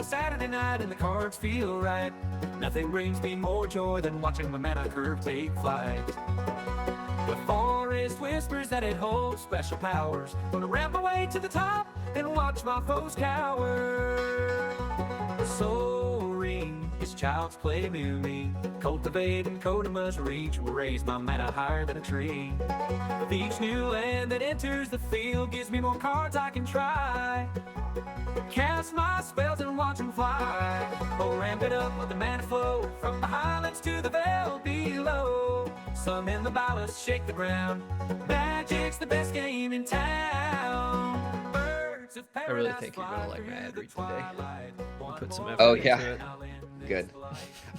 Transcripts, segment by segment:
a Saturday night and the cards feel right. Nothing brings me more joy than watching my mana curve take flight. The forest whispers that it holds special powers. Gonna ramp my way to the top and watch my foes cower. The soul ring is child's play music. Cultivate and Kodamas reach will raise my mana higher than a tree. With each new land that enters the field gives me more cards I can try. Cast my spells and watch them fly. Oh, ramp it up with the mana flow from the highlands to the veld below. Some in the ballast shake the ground. Magic's the best game in town. Birds of I really paradise think you're fly gonna like my through ad the read today. twilight. Put some One effort Oh, into yeah. it. Good.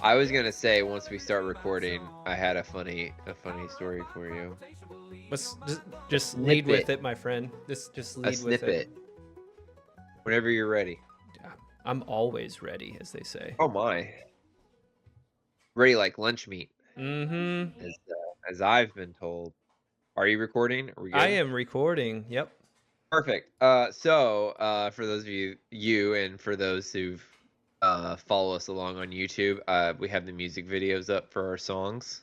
I was gonna say once we start recording, I had a funny story for you. Let's just lead with Snippet. it, my friend. Just A lead with snippet. it. Whenever you're ready. Yeah, I'm always ready, as they say. Oh my. Ready like lunch meat, Mm-hmm. as I've been told. Are you recording? Are we good? I am recording. Yep. Perfect. So for those of you and for those who've follow us along on YouTube, we have the music videos up for our songs.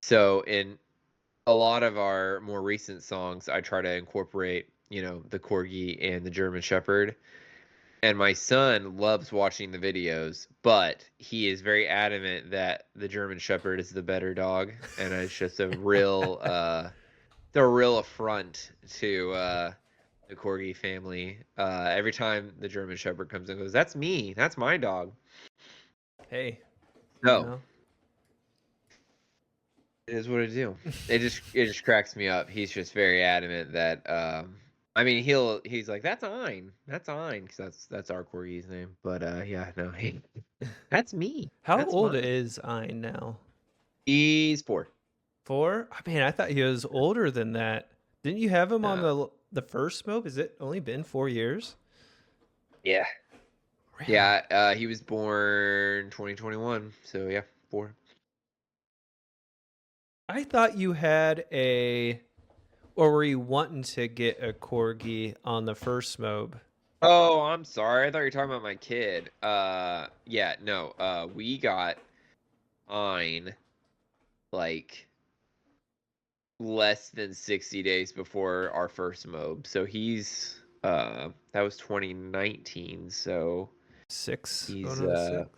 So in a lot of our more recent songs, I try to incorporate, the Corgi and the German Shepherd. And my son loves watching the videos, but he is very adamant that the German Shepherd is the better dog, and it's just a real affront to the Corgi family. Every time the German Shepherd comes in and goes, "That's me. That's my dog." Hey. No, you know, it is what it do. It just cracks me up. He's just very adamant that I mean he's like, "That's Ein. That's Ein," because that's our Corgi's name. But yeah, no, that's me. How That's old mine. is Ein now? He's 4. 4? I mean, I thought he was older than that. Didn't you have him on No. the first MOB? Has it only been 4 years? Yeah. Really? Yeah, he was born 2021, so yeah, 4. I thought you had or were you wanting to get a Corgi on the first MOB? Oh, I'm sorry. I thought you were talking about my kid. Yeah, no. We got Ein like less than 60 days before our first MOB. So he's that was 2019, so 6. he's Going on 6.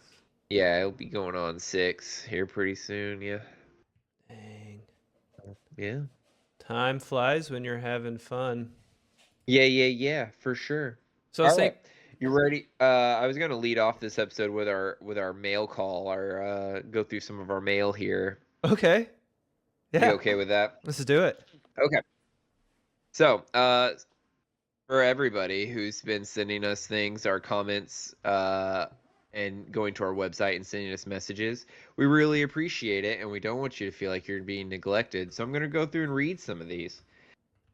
yeah, he'll be going on 6 here pretty soon, yeah. Dang. Yeah. Time flies when you're having fun. Yeah, for sure. So I was All saying, right. You ready? I was gonna lead off this episode with our mail call, go through some of our mail here. okay. You Yeah. okay with that? Let's do it. Okay. So, for everybody who's been sending us things, our comments, and going to our website and sending us messages, we really appreciate it, and we don't want you to feel like you're being neglected. So I'm gonna go through and read some of these.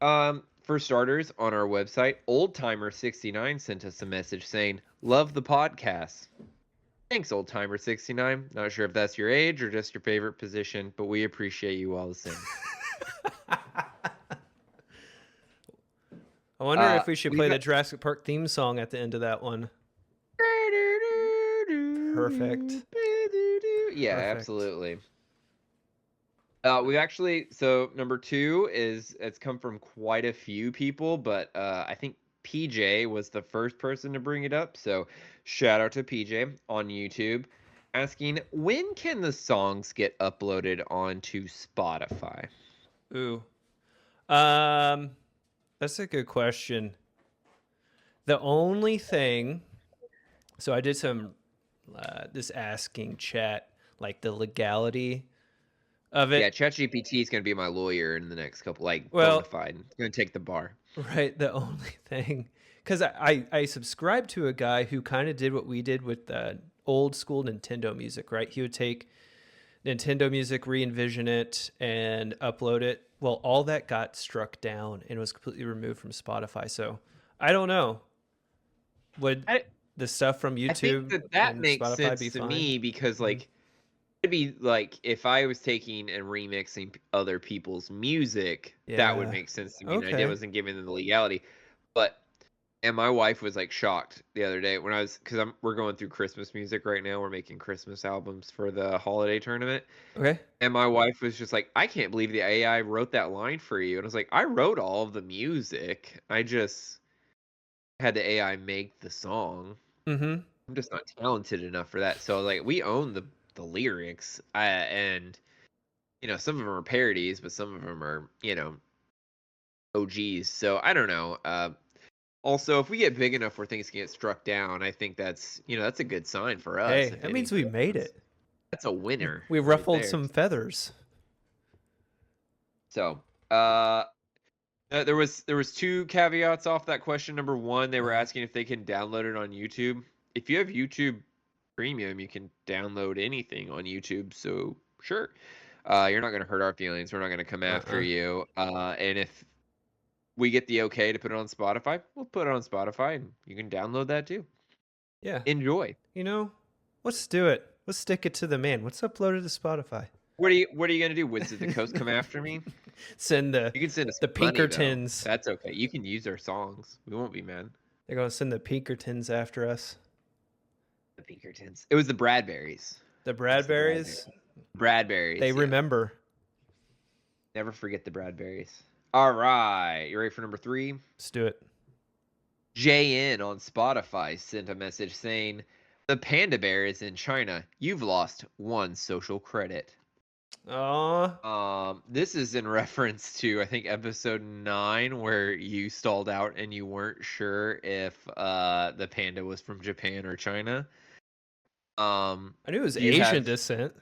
For starters, on our website, Oldtimer69 sent us a message saying, "Love the podcast." Thanks, Oldtimer69. Not sure if that's your age or just your favorite position, but we appreciate you all the same. I wonder if we should we play the got- Jurassic Park theme song at the end of that one. Perfect. Yeah, Perfect. absolutely. We actually, so number 2 it's come from quite a few people, but I think PJ was the first person to bring it up. So shout out to PJ on YouTube asking, when can the songs get uploaded onto Spotify? Ooh. That's a good question. The only thing, so I did some this asking chat, like the legality of Yeah, it. ChatGPT is going to be my lawyer in the next couple, Well- bona fide. It's going to take the bar. Right. The only thing, because I subscribed to a guy who kind of did what we did with the old school Nintendo music, right? He would take Nintendo music, re-envision it, and upload it. Well, all that got struck down and was completely removed from Spotify. So I don't know. Would the stuff from YouTube I think that and makes Spotify sense be to fine? me because it'd be like if I was taking and remixing other people's music, that would Yeah. make sense to me. And I Okay. wasn't giving them the legality. But And my wife was like shocked the other day when because we're going through Christmas music right now. We're making Christmas albums for the holiday tournament. Okay. And my wife was just like, I can't believe the AI wrote that line for you. And I was like, I wrote all of the music. I just had the AI make the song. Mm-hmm. I'm just not talented enough for that. So like we own the lyrics. And some of them are parodies, but some of them are, OGs. So I don't know. Also, if we get big enough where things can get struck down, I think that's a good sign for us. Hey, if that means we made it. That's a winner. We right ruffled there. some feathers. So, there was 2 caveats off that question. Number 1, they were asking if they can download it on YouTube. If you have YouTube Premium, you can download anything on YouTube. So sure, you're not going to hurt our feelings. We're not going to come after you. And if we get the okay to put it on Spotify, we'll put it on Spotify, and you can download that too. Yeah. Enjoy. Let's do it. Let's stick it to the man. Let's upload it to Spotify. What are you gonna do? Wizards of the Coast come after me? You can send us the Pinkertons. That's okay. You can use our songs. We won't be mad. They're gonna send the Pinkertons after us. The Pinkertons. It was the Bradberries. The Bradberries. Bradberries. They remember. Never forget the Bradberries. All right, you ready for number 3? Let's do it. JN on Spotify sent a message saying, "The panda bear is in China. You've lost 1 social credit." This is in reference to, I think, episode 9, where you stalled out and you weren't sure if the panda was from Japan or China. I knew it was Asian descent.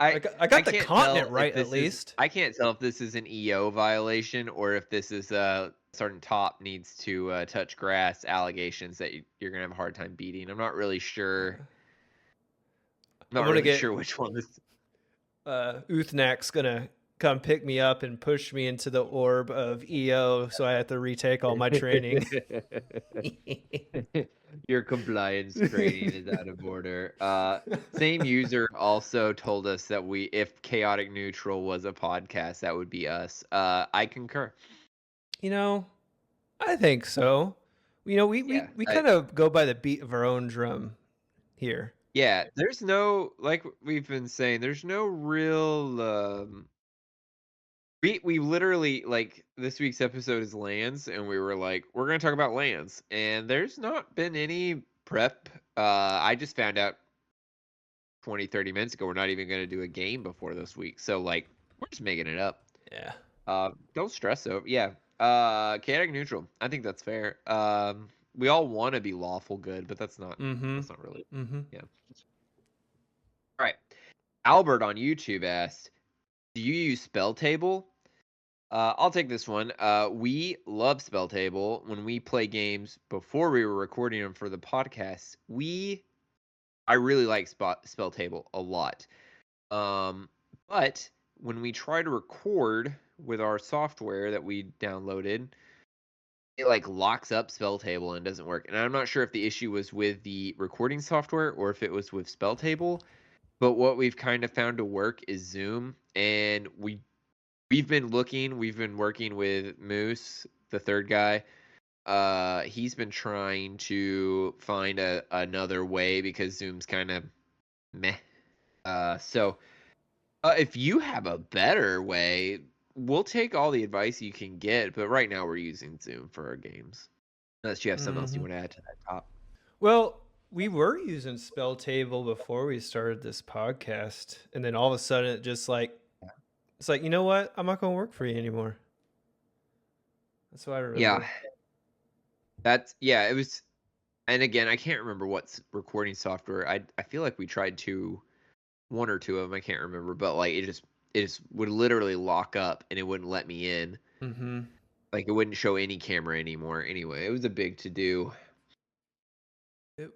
I got the continent right, at least. I can't tell if this is an EO violation or if this is Sergeant Top needs to touch grass allegations that you're gonna have a hard time beating. I'm not really sure. I'm not really sure which one this. Uthnak's gonna come pick me up and push me into the orb of EO, so I have to retake all my training. Your compliance training is out of order. Same user also told us that if Chaotic Neutral was a podcast, that would be us. I concur. I think so. We kind of go by the beat of our own drum here. Yeah, there's no, like we've been saying, there's no real we literally, like, this week's episode is lands, and we were like, we're gonna talk about lands, and there's not been any prep. I just found out 20-30 minutes ago we're not even gonna do a game before this week, so like we're just making it up. Yeah. Don't stress over. Yeah. Chaotic Neutral. I think that's fair. We all want to be lawful good, but that's not. That's not really. Yeah. All right. Albert on YouTube asked, "Do you use Spell Table?" I'll take this one. We love Spell Table. When we play games before we were recording them for the podcast, I really like Spell Table a lot. But when we try to record with our software that we downloaded, it like locks up Spell Table and doesn't work. And I'm not sure if the issue was with the recording software or if it was with Spell Table. But what we've kind of found to work is Zoom, and we've been working with Moose, the third guy. He's been trying to find another way because Zoom's kind of meh. So if you have a better way, we'll take all the advice you can get. But right now we're using Zoom for our games. Unless you have something else you want to add to that top. Well, we were using Spell Table before we started this podcast, and then all of a sudden it's like, you know what? I'm not going to work for you anymore. That's what I remember. Yeah. It was, and again, I can't remember what's recording software. I feel like we tried one or two of them. I can't remember, but like it just would literally lock up and it wouldn't let me in. Like it wouldn't show any camera anymore. Anyway, it was a big to do.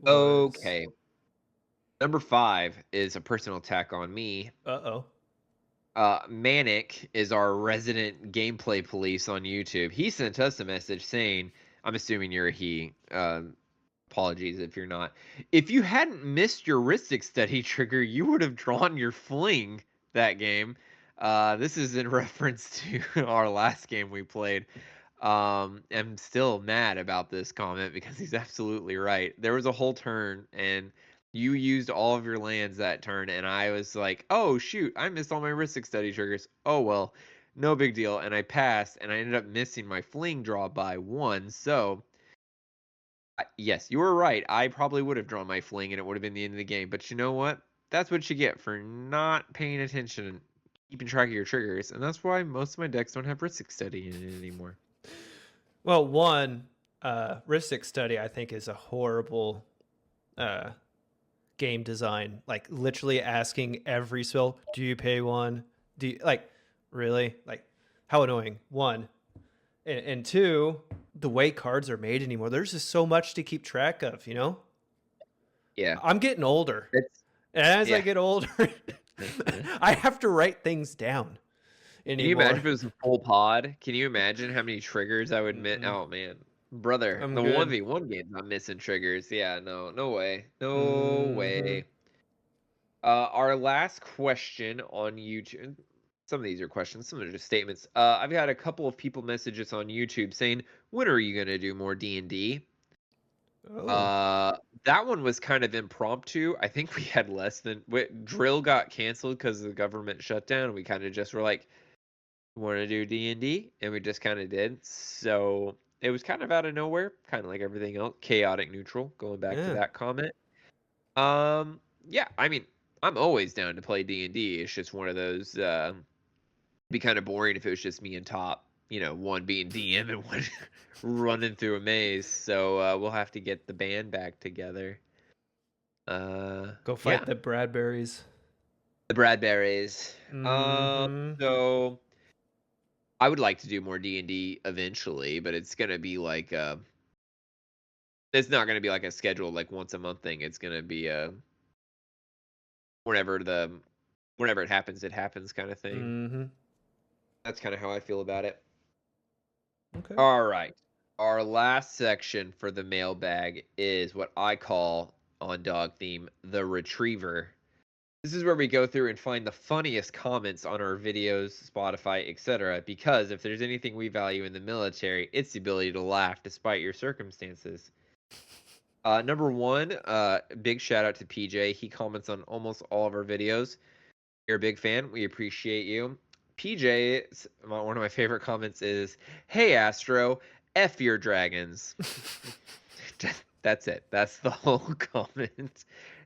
Okay. Number 5 is a personal attack on me. Manic is our resident gameplay police on YouTube. He sent us a message saying, I'm assuming you're a he. Apologies if you're not. If you hadn't missed your Ristic Study trigger, you would have drawn your fling that game. This is in reference to our last game we played. am still mad about this comment because he's absolutely right. There was a whole turn and you used all of your lands that turn, and I was like, oh shoot, I missed all my Rhystic Study triggers. Oh well, no big deal. And I passed, and I ended up missing my fling draw by 1. So yes, you were right. I probably would have drawn my fling, and it would have been the end of the game. But you know what? That's what you get for not paying attention and keeping track of your triggers, and that's why most of my decks don't have Rhystic Study in it anymore. Well, one, Rhystic Study, I think, is a horrible game design. Like, literally asking every spell, do you pay 1? Do you, like, really? Like, how annoying. 1. And 2, the way cards are made anymore, there's just so much to keep track of, you know? Yeah. I'm getting older. And as I get older, I have to write things down. Can you imagine if it was a full pod? Can you imagine how many triggers I would miss? Oh man, brother, I'm the good. 1v1 games I'm missing triggers. Yeah, no way, no way. Our last question on YouTube. Some of these are questions, some are just statements. I've had a couple of people message us on YouTube saying, "When are you gonna do more D&D?" That one was kind of impromptu. I think we had less than Drill got canceled because of the government shutdown. We kind of just were like, want to do D&D, and we just kind of did. So it was kind of out of nowhere, kind of like everything else, chaotic neutral, going back to that comment. Yeah, I mean, I'm always down to play D&D. It's just one of those, be kind of boring if it was just me and Top, you know, one being DM and one running through a maze. So we'll have to get the band back together. Go fight the Bradberries. The Bradberries. So I would like to do more D&D eventually, but it's gonna be like it's not gonna be like a scheduled like once a month thing. It's gonna be whenever it happens kind of thing. That's kind of how I feel about it. Okay. All right. Our last section for the mailbag is what I call, on dog theme, the Retriever. This is where we go through and find the funniest comments on our videos, Spotify, etc. Because if there's anything we value in the military, it's the ability to laugh despite your circumstances. Number 1, big shout out to PJ. He comments on almost all of our videos. You're a big fan. We appreciate you. PJ, one of my favorite comments is, "Hey Astro, F your dragons." That's it. That's the whole comment. And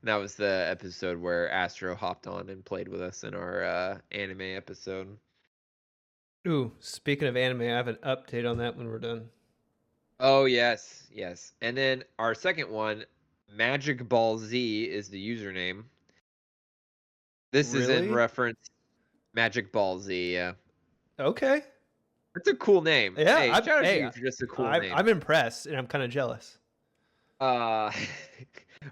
that was the episode where Astro hopped on and played with us in our anime episode. Ooh, speaking of anime, I have an update on that when we're done. Oh, yes. And then our second one, Magic Ball Z is the username. This is in reference Magic Ball Z, yeah. Okay. That's a cool name. Yeah, hey, shout out to you for just a cool name. I'm impressed, and I'm kind of jealous. Are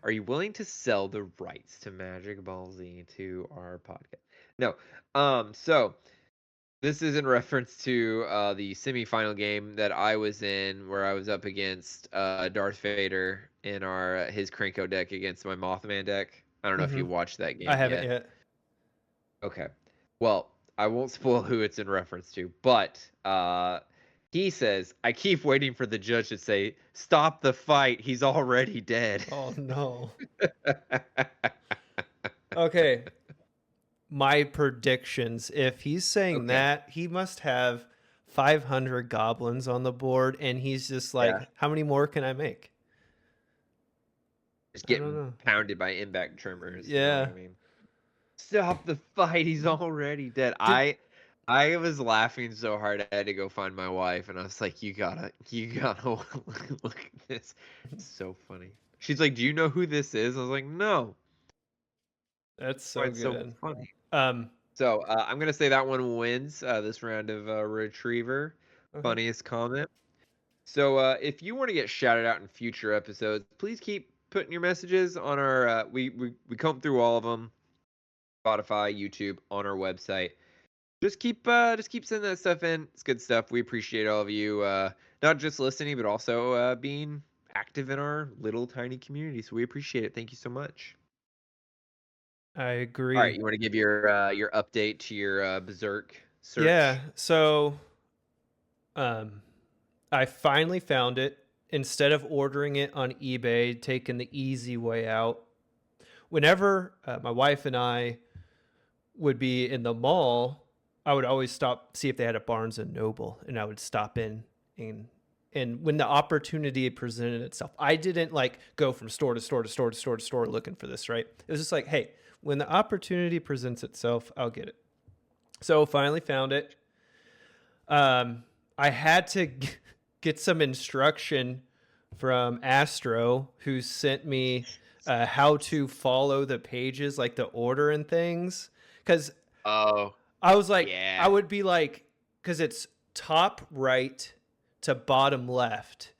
you willing to sell the rights to Magic Ball Z to our podcast? No. So this is in reference to the semifinal game that I was in, where I was up against Darth Vader in his Krenko deck against my Mothman deck. I don't know if you watched that game. I haven't yet. Okay. Well, I won't spoil who it's in reference to, but he says, "I keep waiting for the judge to say, 'Stop the fight. He's already dead.'" Oh, no. Okay. My predictions. If he's saying that, he must have 500 goblins on the board, and he's just like, how many more can I make? Just getting pounded by impact tremors. Yeah. You know what I mean? Stop the fight. He's already dead. I was laughing so hard I had to go find my wife, and I was like, you gotta look at this. It's so funny. She's like, "Do you know who this is?" I was like, "No." That's so good. So funny. So I'm gonna say that one wins this round of Retriever. Funniest comment. So if you want to get shouted out in future episodes, please keep putting your messages on our we comb through all of them. Spotify, YouTube, on our website. Just keep sending that stuff in. It's good stuff. We appreciate all of you, not just listening, but also being active in our little tiny community. So we appreciate it. Thank you so much. I agree. All right, you want to give your update to your Berserk search? Yeah. So, I finally found it. Instead of ordering it on eBay, taking the easy way out. Whenever my wife and I would be in the mall, I would always stop, see if they had a Barnes and Noble, and I would stop in and when the opportunity presented itself, I didn't like go from store to store to store to store to store looking for this, right? It was just like, hey, when the opportunity presents itself, I'll get it. So finally found it. I had to get some instruction from Astro, who sent me how to follow the pages, like the order and things. Because Oh, I was like, yeah. I would be like, because it's top right to bottom left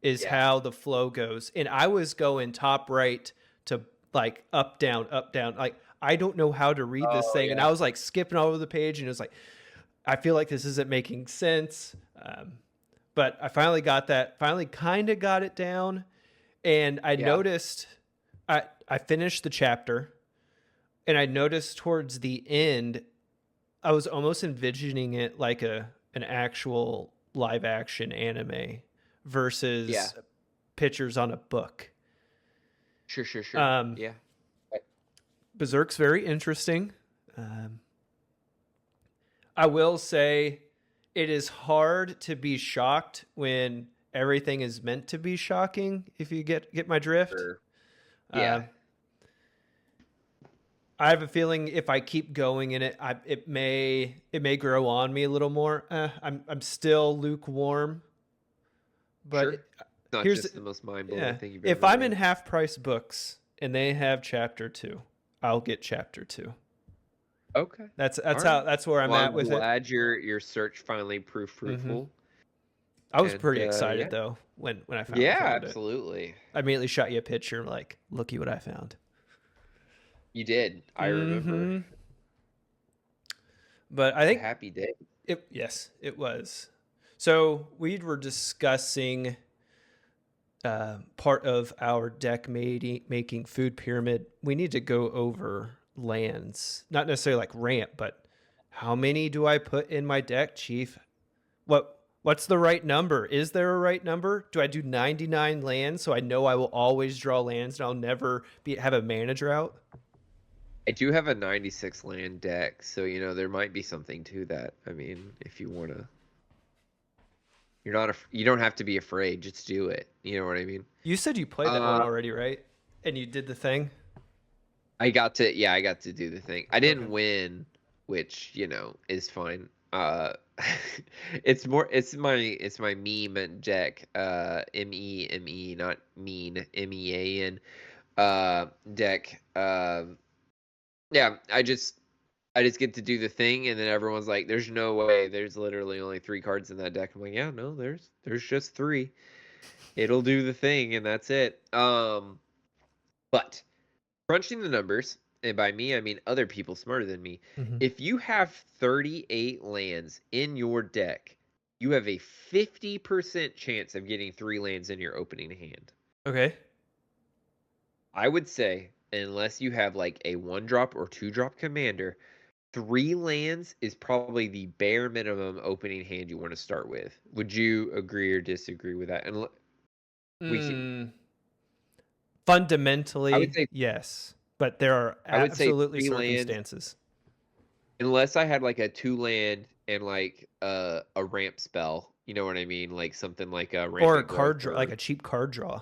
is Yeah. how the flow goes. And I was going top right to like up, down, up, down. Like, I don't know how to read this Oh, thing. And yeah. I was like skipping all over the page, and it was like, I feel like this isn't making sense. But I finally got that, finally kind of got it down. And I Yeah. noticed, I finished the chapter, and I noticed towards the end, I was almost envisioning it like an actual live action anime versus Yeah. pictures on a book. Sure. Yeah. Berserk's very interesting. I will say it is hard to be shocked when everything is meant to be shocking, if you get my drift. Sure. Yeah. I have a feeling if I keep going in it, it may grow on me a little more. I'm still lukewarm, but Sure. Not here's just the most mind-blowing yeah. thing you've If ever I'm in read. half price books and they have chapter 2, I'll get chapter 2. Okay. That's All how right. that's where I'm Well, at I'm with it. glad your search finally proved fruitful. I was And, pretty excited yeah. though when I found Yeah, it. absolutely. I immediately shot you a picture like, looky what I found. You did. I remember. But I A think happy day. yes, it was. So we were discussing part of our deck making food pyramid. We need to go over lands, not necessarily like ramp, but how many do I put in my deck, Chief? What's the right number? Is there a right number? Do I do 99 lands so I know I will always draw lands and I'll never have a mana drought? I do have a 96 land deck, so there might be something to that. I mean, if you want to, you don't have to be afraid. Just do it. You know what I mean? You said you played that one already, right? And you did the thing? I got to do the thing. I didn't Okay. win, which, is fine. It's my meme deck, meme, not mean, mean, deck. Yeah, I just get to do the thing, and then everyone's like, "There's no way. There's literally only 3 cards in that deck." I'm like, "Yeah, no, there's just 3. It'll do the thing, and that's it." But crunching the numbers, and by me I mean other people smarter than me. Mhm. If you have 38 lands in your deck, you have a 50% chance of getting 3 lands in your opening hand. Okay. I would say, unless you have like a 1-drop or 2-drop commander, 3 lands is probably the bare minimum opening hand you want to start with. Would you agree or disagree with that? And we can, Fundamentally, I would say yes, but there are I would say absolutely 3 lands, circumstances. unless I had like a 2 land and like a ramp spell. You know what I mean? Like something like a ramp Or a card draw, like a cheap card draw.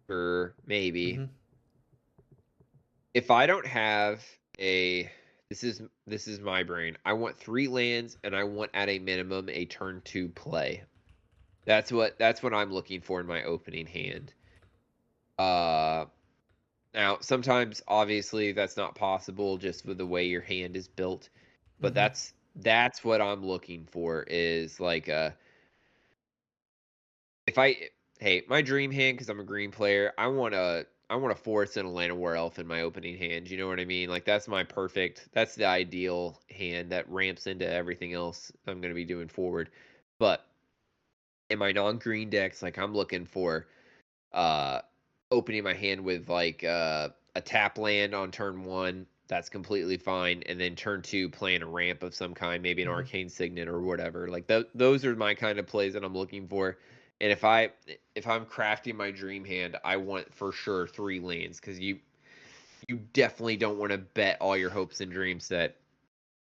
or maybe. Mhm. If I don't have this is my brain. I want 3 lands, and I want at a minimum a turn 2 play. That's what I'm looking for in my opening hand. Now sometimes obviously that's not possible just with the way your hand is built, but Mhm. that's what I'm looking for, is like my dream hand, because I'm a green player, I want a forest and a Llanowar Elf in my opening hand. You know what I mean? Like that's the ideal hand that ramps into everything else I'm going to be doing forward. But in my non-green decks, like I'm looking for opening my hand with like a tap land on turn 1, that's completely fine. And then turn 2, playing a ramp of some kind, maybe an Mhm. Arcane Signet or whatever. Like those are my kind of plays that I'm looking for. And if I'm crafting my dream hand, I want for sure 3 lands, because you definitely don't want to bet all your hopes and dreams that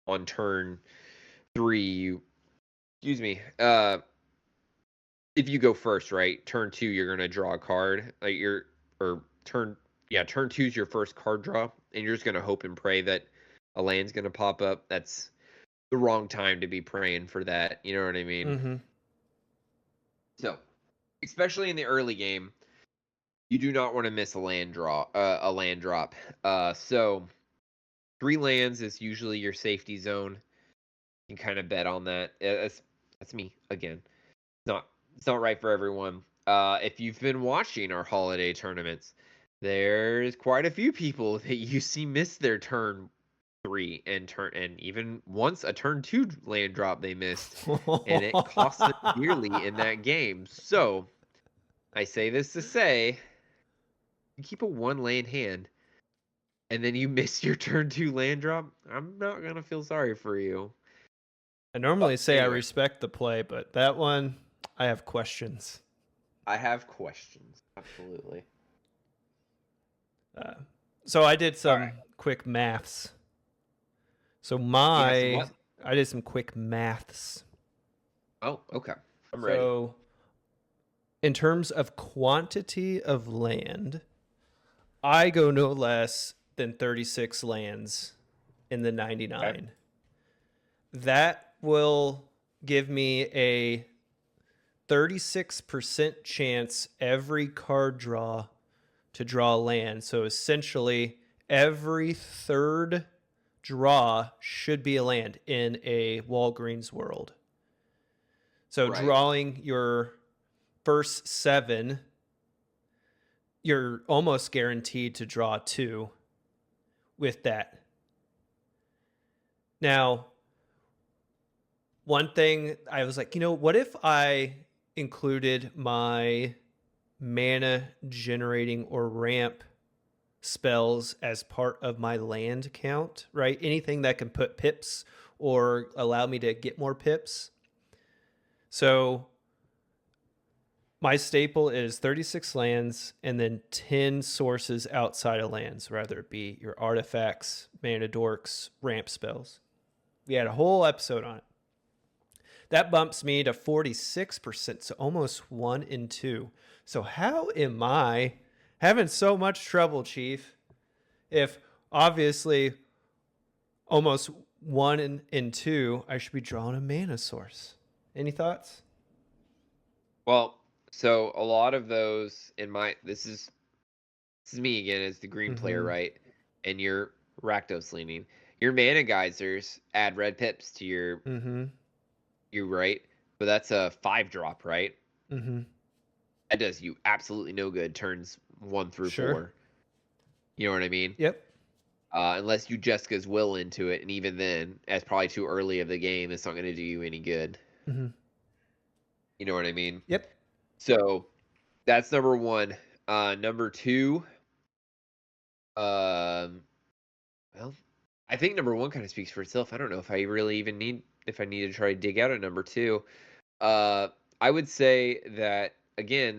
on turn 3 you, excuse me, if you go first, right? Turn 2 you're gonna draw a card. Like turn 2 is your first card draw, and you're just gonna hope and pray that a land's gonna pop up. That's the wrong time to be praying for that. You know what I mean? Mm-hmm. So, especially in the early game, you do not want to miss a land drop. So 3 lands is usually your safety zone. You can kind of bet on that. That's me again. It's not right for everyone. If you've been watching our holiday tournaments, there's quite a few people that you see miss their turn 3 and even once a turn 2 land drop they missed, and it cost them dearly in that game. So I say this to say, you keep a 1 land hand, and then you miss your turn 2 land drop, I'm not gonna feel sorry for you. I normally say I anyway. respect the play, but that one, I have questions. I have questions. Absolutely. So I did some right. quick maths. So what? I did some quick maths. Oh, okay. I'm ready. So in terms of quantity of land, I go no less than 36 lands in the 99. Okay. That will give me a 36% chance every card draw to draw land. So essentially, every third draw should be a land in a Walgreens world. So Right. drawing your first 7, you're almost guaranteed to draw 2 with that. Now, one thing I was like, what if I included my mana generating or ramp spells as part of my land count, right? Anything that can put pips or allow me to get more pips. So my staple is 36 lands and then 10 sources outside of lands, whether it be your artifacts, mana dorks, ramp spells. We had a whole episode on it. That bumps me to 46%, so almost 1 in 2. So how am I having so much trouble, Chief, if obviously almost 1 in 2, I should be drawing a mana source? Any thoughts? Well, so a lot of those this is me again as the green player, right? And you're Rakdos leaning. Your mana geysers add red pips to your you, right? But that's a 5-drop, right? That does you absolutely no good turns 1 through 4. You know what I mean? Yep. Unless you Jessica's Will into it, and even then, that's probably too early of the game. It's not going to do you any good. You know what I mean? Yep. So that's number 1. Number 2, well, I think number 1 kind of speaks for itself. I don't know if I really even need to try to dig out a number 2. I would say that, again,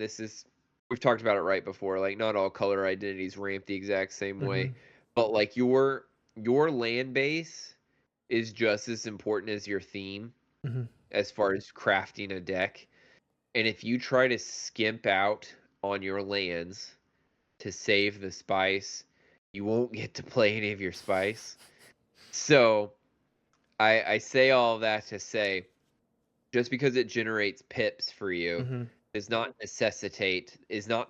we've talked about it right before. Like, not all color identities ramp the exact same way, but like your land base is just as important as your theme as far as crafting a deck. And if you try to skimp out on your lands to save the spice, you won't get to play any of your spice. So I say all of that to say, just because it generates pips for you is not the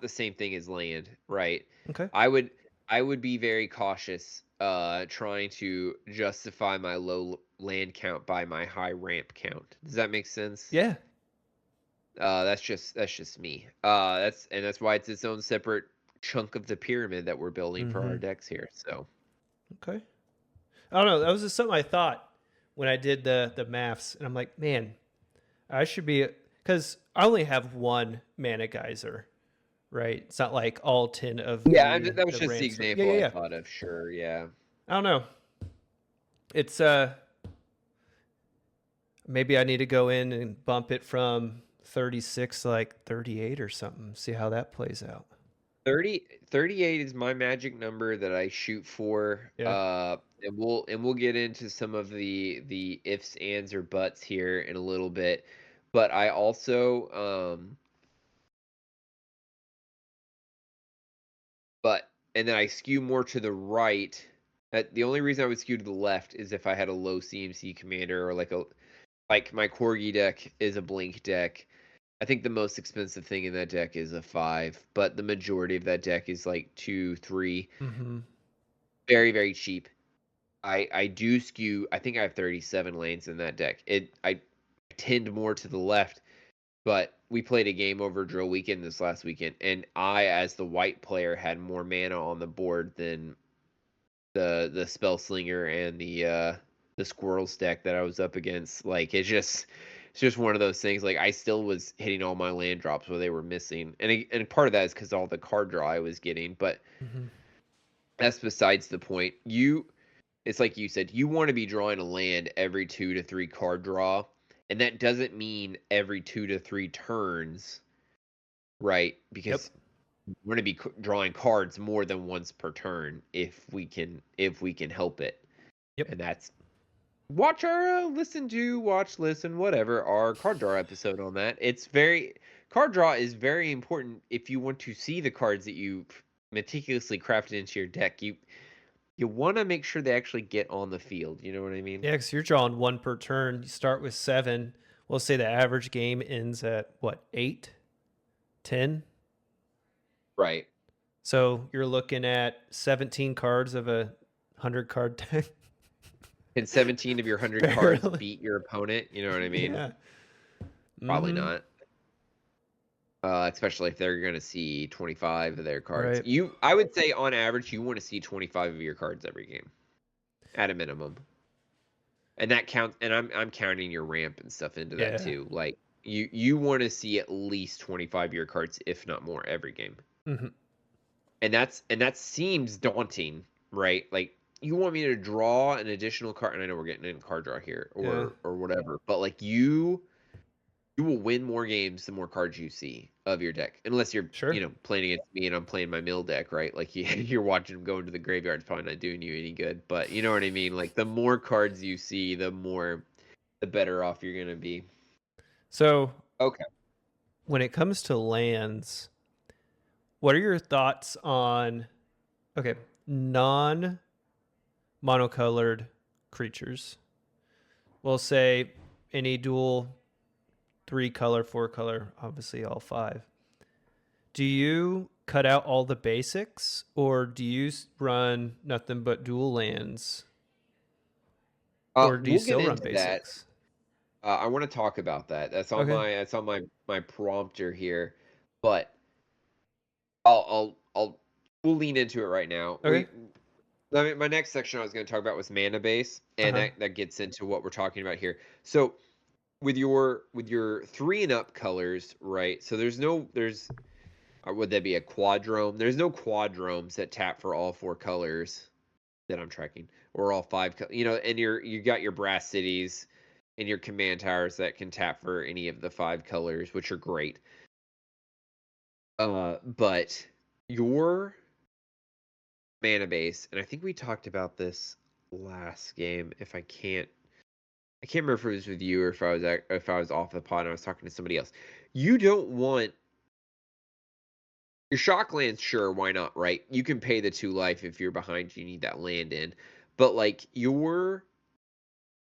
same thing as land, right? Okay. I would be very cautious trying to justify my low land count by my high ramp count. Does that make sense? Yeah. That's just me. That's why it's its own separate chunk of the pyramid that we're building for our decks here. So okay. I don't know. That was just something I thought when I did the maths, and I'm like, man, I should be, because I only have 1 mana geyser, right? It's not like all 10 of that was just the ramps. example I thought of. Sure, yeah. I don't know. It's maybe I need to go in and bump it from 36 to like 38 or something. See how that plays out. 38 is my magic number that I shoot for. Yeah. And we'll get into some of the ifs, ands, or buts here in a little bit. But I also and then I skew more to the right. The only reason I would skew to the left is if I had a low CMC commander or like my Corgi deck is a blink deck. I think the most expensive thing in that deck is a 5, but the majority of that deck is like 2, 3. Mm-hmm. Very, very cheap. I do skew. I think I have 37 lanes in that deck. I tend more to the left, but we played a game over Drill Weekend this last weekend, and I, as the white player, had more mana on the board than the Spell Slinger and the Squirrels deck that I was up against. Like it's just one of those things. Like I still was hitting all my land drops where they were missing, and part of that is because all the card draw I was getting. But Mm-hmm. that's besides the point. It's like you said, you want to be drawing a land every 2 to 3 card draw, and that doesn't mean every 2 to 3 turns, right? Because we want to be drawing cards more than once per turn if we can help it. Yep. And that's watch our listen, whatever, our card draw episode on that. Card draw is very important if you want to see the cards that you meticulously crafted into your deck. You want to make sure they actually get on the field. You know what I mean? Yeah, because you're drawing 1 per turn. You start with 7. We'll say the average game ends at what, 8, 10? Right. So you're looking at 17 cards of a 100 card deck. Can 17 of your 100 cards beat your opponent? You know what I mean? Yeah. Probably Mhm. not. Especially if they're going to see 25 of their cards. Right. I would say on average, you want to see 25 of your cards every game, at a minimum. And that counts. And I'm counting your ramp and stuff into that Yeah. too. Like you want to see at least 25 of your cards, if not more, every game. Mm-hmm. And that seems daunting, right? Like you want me to draw an additional card, and I know we're getting in card draw here or whatever, but like you will win more games the more cards you see of your deck, unless you're Sure. playing against me and I'm playing my mill deck, right? Like you're watching them go into the graveyard, it's probably not doing you any good. But you know what I mean? Like the more cards you see, the better off you're gonna be. So Okay. when it comes to lands, what are your thoughts on non-monocolored creatures? We'll say any dual 3 color, 4 color, obviously all 5. Do you cut out all the basics, or do you run nothing but dual lands, or do you We'll still get run into that. basics? I want to talk about that. That's on my prompter here, but we'll lean into it right now. Okay. My next section I was going to talk about was mana base, and that gets into what we're talking about here. So with your 3 and up colors, right? So would that be a quadrome? There's no quadromes that tap for all 4 colors that I'm tracking, or all 5. And you got your brass cities and your command towers that can tap for any of the 5 colors, which are great. But your mana base, and I think we talked about this last game. I can't remember if it was with you or if I was off the pod and I was talking to somebody else. You don't want your shock lands, sure, why not, right? You can pay the 2 life if you're behind, you need that land in. But like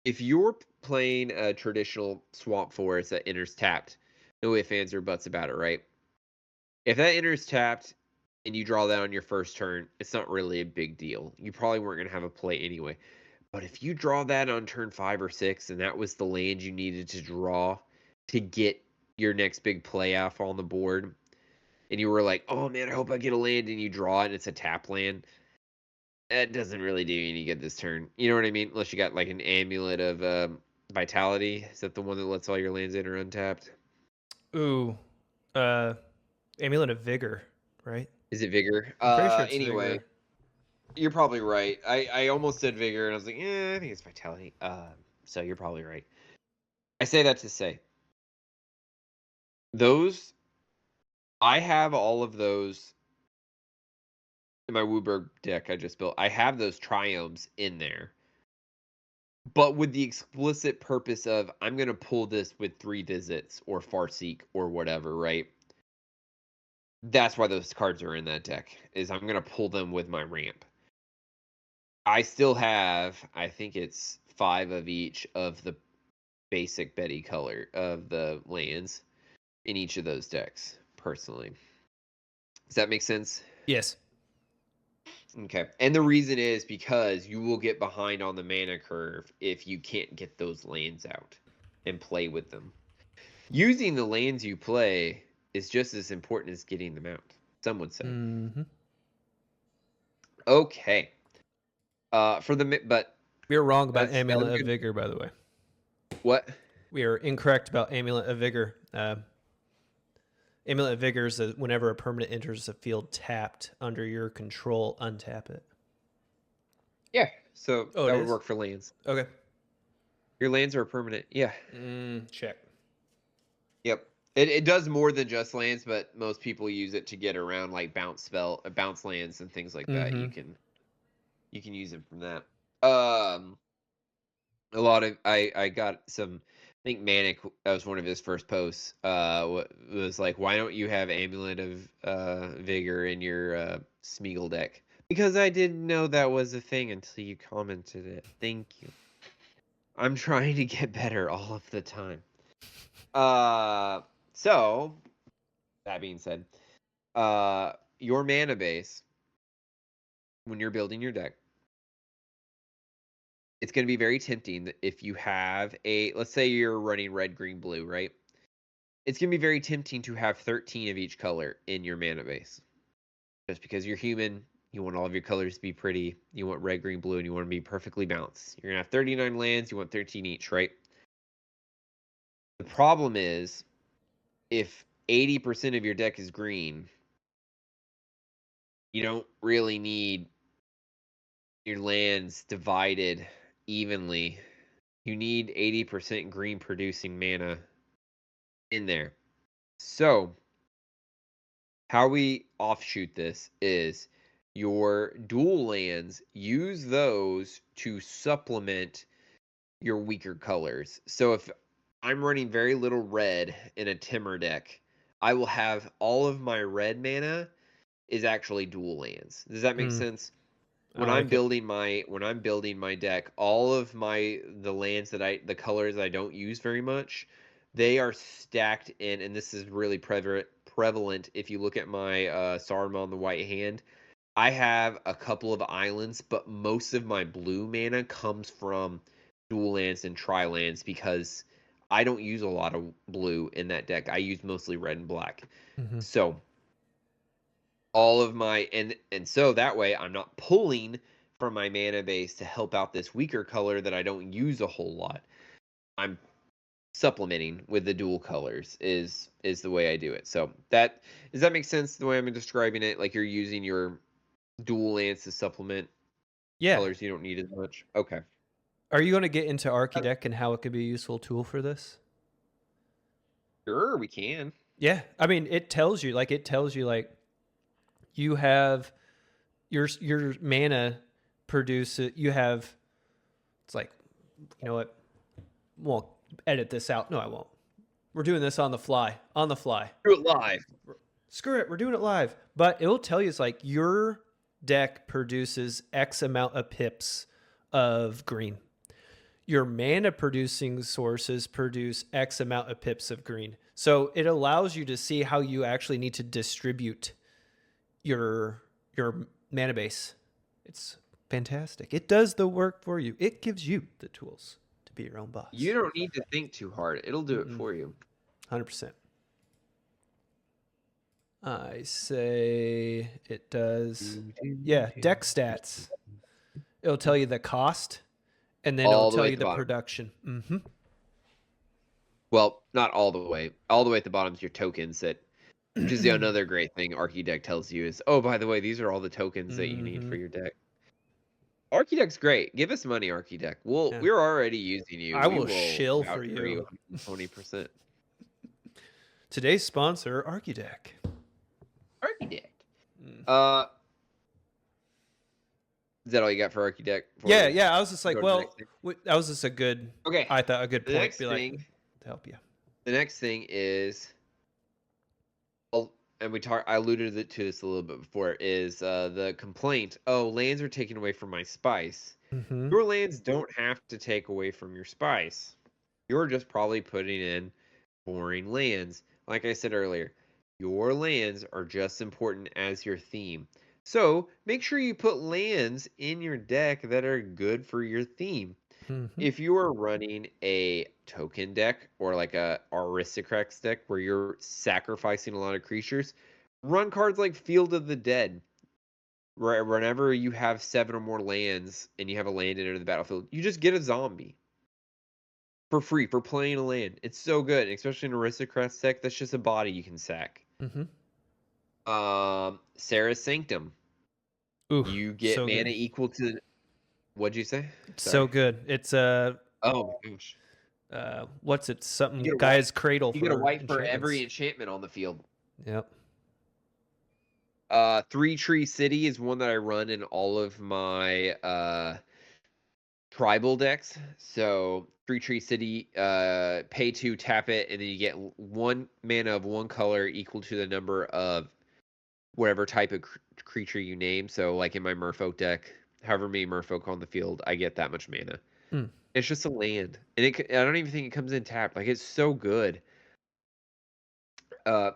if you're playing a traditional swamp forest that enters tapped, no ifs, ands, or buts about it, right? If that enters tapped and you draw that on your first turn, it's not really a big deal. You probably weren't going to have a play anyway. But if you draw that on turn 5 or 6, and that was the land you needed to draw to get your next big play off on the board, and you were like, oh man, I hope I get a land, and you draw it and it's a tap land, that doesn't really do you any good this turn. You know what I mean? Unless you got like an Amulet of Vitality. Is that the one that lets all your lands enter untapped? Ooh, Amulet of Vigor, right? Is it Vigor? I'm pretty sure it's Anyway, Vigor. You're probably right. I almost said vigor, and I was like, I think it's vitality. So you're probably right. I say that to say those. I have all of those in my Wooburg deck I just built. I have those triomes in there, but with the explicit purpose of I'm gonna pull this with 3 visits or Farseek or whatever, right? That's why those cards are in that deck. Is I'm gonna pull them with my ramp. I still have, I think it's 5 of each of the basic Betty color of the lands in each of those decks, personally. Does that make sense? Yes. Okay. And the reason is because you will get behind on the mana curve if you can't get those lands out and play with them. Using the lands you play is just as important as getting them out, some would say. Mm-hmm. Okay. But We were wrong about That's Amulet of good. Vigor, by the way. what? We are incorrect about Amulet of Vigor. Amulet of Vigor is whenever a permanent enters a field tapped under your control, untap it. Yeah. So Oh, it that would is? work for lands. Okay. Your lands are permanent. Yeah. Check. Yep. It does more than just lands, but most people use it to get around like bounce lands and things like that. You can use it from that. A lot of I got some. I think Manic, that was one of his first posts. Was like, why don't you have Amulet of Vigor in your Smeagol deck? Because I didn't know that was a thing until you commented it. Thank you. I'm trying to get better all of the time. So that being said, your mana base when you're building your deck, it's going to be very tempting that if you have let's say you're running red, green, blue, right? It's going to be very tempting to have 13 of each color in your mana base. Just because you're human, you want all of your colors to be pretty. You want red, green, blue, and you want to be perfectly balanced. You're going to have 39 lands, you want 13 each, right? The problem is, if 80% of your deck is green, you don't really need your lands divided evenly. You need 80% green producing mana in there. So, how we offshoot this is your dual lands, use those to supplement your weaker colors. So if I'm running very little red in a Timur deck, I will have all of my red mana is actually dual lands. Does that make sense? When I'm building my deck, all of the lands the colors I don't use very much, they are stacked in, and this is really prevalent if you look at my Saruman the White Hand. I have a couple of islands, but most of my blue mana comes from dual lands and tri-lands because I don't use a lot of blue in that deck. I use mostly red and black. So all of my and so that way I'm not pulling from my mana base to help out this weaker color that I don't use a whole lot. I'm supplementing with the dual colors is the way I do it. So does that make sense the way I'm describing it? Like you're using your dual lands to supplement colors you don't need as much. Okay. Are you going to get into Archideck and how it could be a useful tool for this? Sure, we can. Yeah, I mean, it tells you you have your mana produce it. You have, it's like, you know what? Won't edit this out. No, I won't. We're doing this on the fly. On the fly. Do it live. Screw it. We're doing it live. But it'll tell you, it's like your deck produces X amount of pips of green. Your mana producing sources produce X amount of pips of green. So it allows you to see how you actually need to distribute your mana base. It's fantastic. It does the work for you. It gives you the tools to be your own boss. You don't need to think too hard. It'll do it for you. 100%. I say it does. Yeah, deck stats. It'll tell you the cost, and then it'll tell you the production. Mm-hmm. Well, not all the way. All the way at the bottom is your tokens which is another great thing Archideck tells you is, oh, by the way, these are all the tokens that you need for your deck. Architect's great. Give us money, Architect. Yeah. We're already using you. I We will shill for vouch you. 20%. Today's sponsor, Architect. Architect. Mm. Is that all you got for Architect? Yeah, yeah. I was just like, Go to the well, next thing? that was just a good. Okay. I thought a good The point. next Be like thing, to help you. the next thing is, well, and I alluded to this a little bit before, is the complaint. Oh, lands are taken away from my spice. Mm-hmm. Your lands don't have to take away from your spice. You're just probably putting in boring lands. Like I said earlier, your lands are just important as your theme. So make sure you put lands in your deck that are good for your theme. Mm-hmm. If you are running a token deck or like a Aristocrats deck where you're sacrificing a lot of creatures, run cards like Field of the Dead. Whenever you have 7 or more lands and you have a land enter the battlefield, you just get a zombie for free for playing a land. It's so good, especially in Aristocrats deck. That's just a body you can sack. Mm-hmm. Sarah's Sanctum. Ooh, You get so mana good. equal to. What'd you say? So good. It's Oh my gosh. what's it? Something You get a Guy's Cradle. You get a for white for every enchantments. enchantment on the field. Yep. 3 Tree City is one that I run in all of my tribal decks. So 3 Tree City, pay 2, tap it, and then you get 1 mana of 1 color equal to the number of whatever type of creature you name. So like in my Merfolk deck, however many Merfolk on the field, I get that much mana. Hmm. It's just a land, and I don't even think it comes in tapped. Like, it's so good.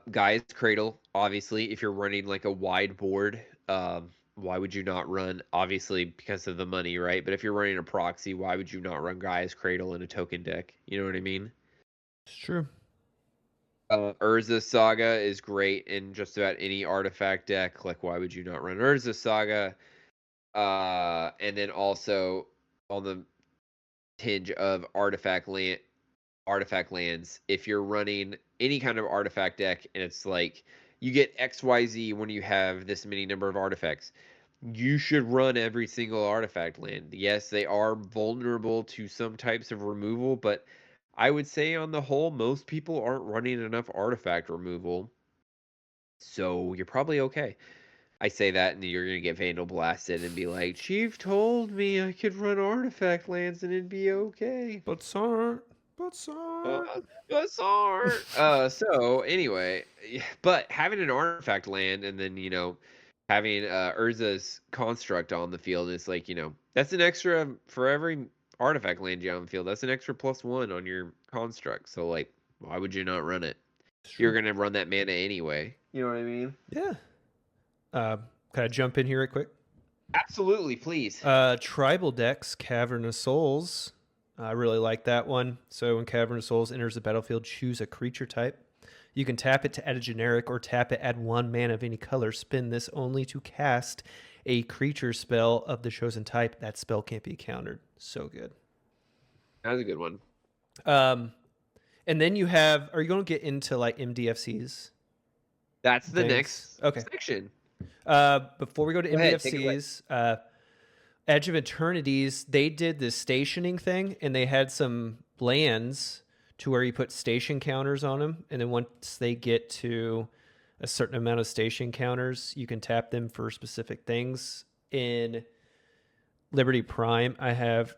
Guy's Cradle, obviously, if you're running like a wide board, why would you not run? Obviously, because of the money, right? But if you're running a proxy, why would you not run Guy's Cradle in a token deck? You know what I mean? It's true. Urza Saga is great in just about any artifact deck. Like, why would you not run Urza Saga? And then also on the tinge of artifact lands, if you're running any kind of artifact deck and it's like you get XYZ when you have this many number of artifacts, you should run every single artifact land. Yes, they are vulnerable to some types of removal, but I would say on the whole, most people aren't running enough artifact removal. So you're probably okay. I say that and you're going to get Vandal blasted and be like, Chief told me I could run artifact lands and it'd be okay. But Sart. So anyway, but having an artifact land and then, having Urza's construct on the field is like, that's an extra for every artifact land you have on the field. That's an extra +1 on your construct. So like, why would you not run it? You're going to run that mana anyway. You know what I mean? Yeah. Can I jump in here real quick? Absolutely, please. Tribal decks, Cavern of Souls. I really like that one. So when Cavern of Souls enters the battlefield, choose a creature type. You can tap it to add a generic or tap it, add 1 mana of any color. Spin this only to cast a creature spell of the chosen type. That spell can't be countered. So good. That's a good one. And then you have, are you going to get into like MDFCs? That's the things? next section. Before we go to MDFCs, Edge of Eternities, they did the stationing thing, and they had some lands to where you put station counters on them, and then once they get to a certain amount of station counters, you can tap them for specific things. In Liberty Prime, I have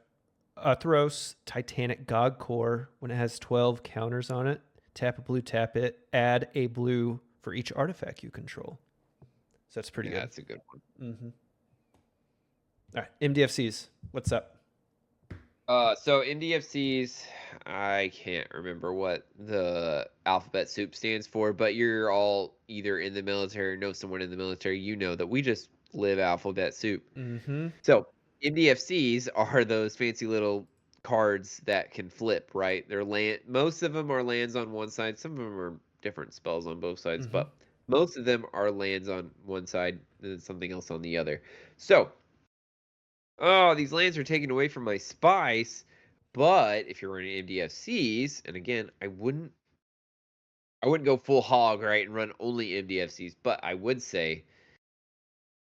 Athros Titanic God Core. When it has 12 counters on it, tap a blue, tap it, add a blue for each artifact you control. So that's pretty good. That's a good one. Mm-hmm. All right, MDFCs, what's up? So MDFCs, I can't remember what the alphabet soup stands for, but you're all either in the military or know someone in the military. You know that we just live alphabet soup. Mm-hmm. So MDFCs are those fancy little cards that can flip, right? They're most of them are lands on one side. Some of them are different spells on both sides, but most of them are lands on one side and then something else on the other. So, these lands are taken away from my spice, but if you're running MDFCs, and again, I wouldn't go full hog, right, and run only MDFCs, but I would say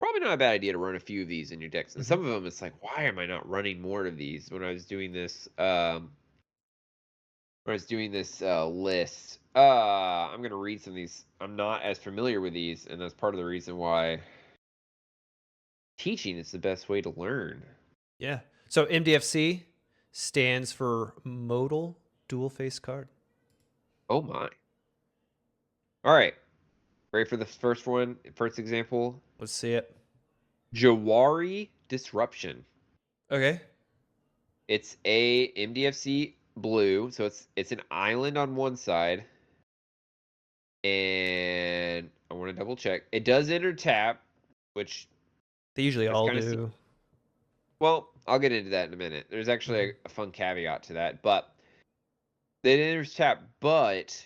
probably not a bad idea to run a few of these in your decks. And Mhm. some of them, it's like, why am I not running more of these? When I was doing this, list, I'm gonna read some of these. I'm not as familiar with these, and that's part of the reason why teaching is the best way to learn. Yeah. So MDFC stands for modal dual face card. Oh my! All right, ready for the first one? First example: Let's see it. Jawari Disruption. Okay. It's a MDFC blue, so it's an island on one side, and I want to double check. It does enter tap, which They usually that's all kind of do. well. I'll get into that in a minute. There's actually a fun caveat to that, but it enters tap. But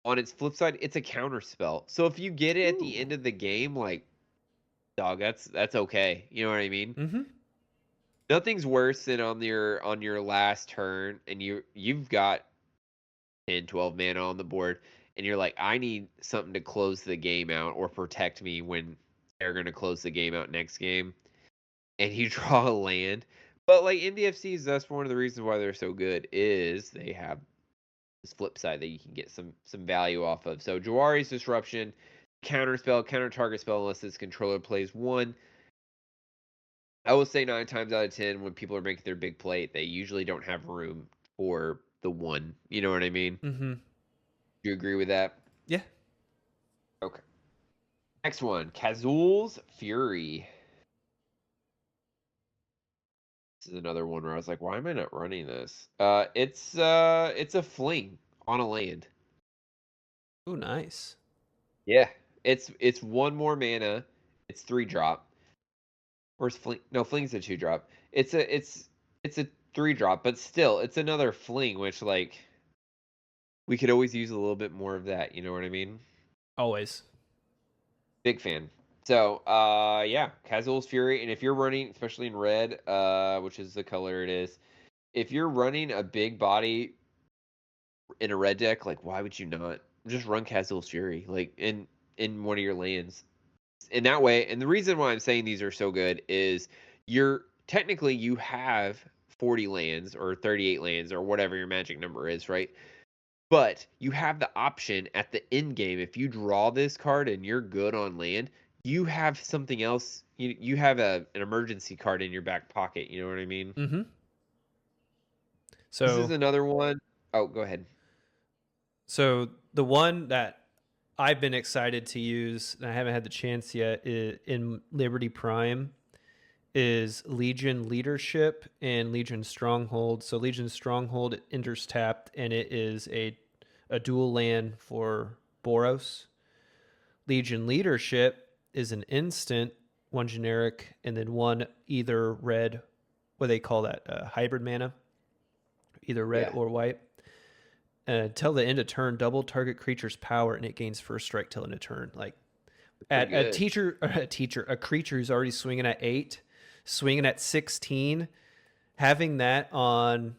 on its flip side, it's a counter spell. So if you get it at the end of the game, like dog, that's okay. You know what I mean? Mm-hmm. Nothing's worse than on your last turn, and you've got 10, 12 mana on the board, and you're like, I need something to close the game out or protect me when they're going to close the game out next game, and you draw a land. But like MDFCs, that's one of the reasons why they're so good is they have this flip side that you can get some value off of. So Jawari's Disruption, counter spell, counter target spell unless its controller plays one. I will say 9 times out of 10 when people are making their big plate, they usually don't have room for the one. You know what I mean? Mm-hmm. Do you agree with that? Yeah. Okay. Next one, Kazul's Fury. This is another one where I was like, why am I not running this? It's a fling on a land. Oh, nice. Yeah. It's one more mana. It's 3-drop. Where's fling? No, fling's a 2-drop. It's a 3-drop, but still, it's another fling, which like we could always use a little bit more of that. You know what I mean? Always. Big fan. So, yeah, Kazul's Fury, and if you're running, especially in red, which is the color it is, if you're running a big body in a red deck, like why would you not just run Kazul's Fury, like in one of your lands? In that way, and the reason why I'm saying these are so good is you have 40 lands or 38 lands or whatever your magic number is, right? But you have the option at the end game, if you draw this card and you're good on land, you have something else. You have an emergency card in your back pocket. You know what I mean? Mm-hmm. This is So, another one. Oh, go ahead. so the one that I've been excited to use, and I haven't had the chance yet, in Liberty Prime, is Legion Leadership and Legion Stronghold. So Legion Stronghold enters tapped, and it is a dual land for Boros. Legion Leadership is an instant, one generic, and then one either red, what they call that, hybrid mana, either red Yeah. or white. Till the end of turn, double target creature's power, and it gains first strike till end of turn. Like at Pretty good. a creature who's already swinging at 8, swinging at 16, having that on,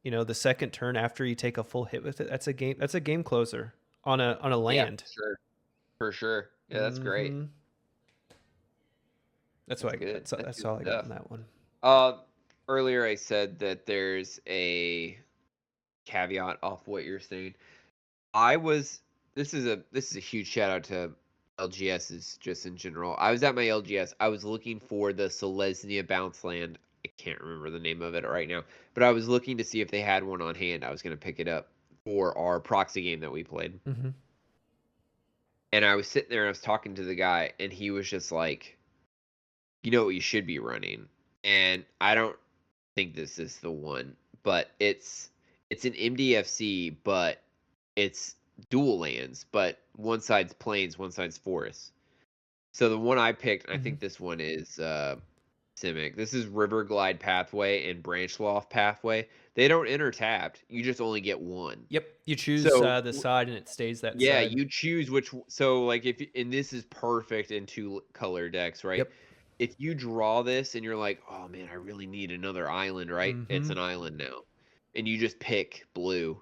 the second turn after you take a full hit with it. That's a game closer on a land. Yeah, sure. For sure. Yeah, that's great. Mhm. That's That's good. That's That's good all I got stuff. on that one. Earlier I said that there's a caveat off what you're saying. This is a huge shout out to LGS's just in general. I was at my LGS. I was looking for the Selesnya bounce land. I can't remember the name of it right now, but I was looking to see if they had one on hand. I was going to pick it up for our proxy game that we played. Mm-hmm. And I was sitting there and I was talking to the guy, and he was just like, you know what you should be running. And I don't think this is the one, but it's an MDFC, but it's dual lands, but one side's plains, one side's forests. So the one I picked, and I think this one is Simic. This is River Glide Pathway and Branchloft Pathway. They don't enter tapped. You just only get one. Yep, you choose So- the side, and it stays that Yeah, side. you choose which. So like and this is perfect in 2 color decks, right? Yep. If you draw this and you're like, oh man, I really need another island, right? It's Mhm. an island now, and you just pick blue.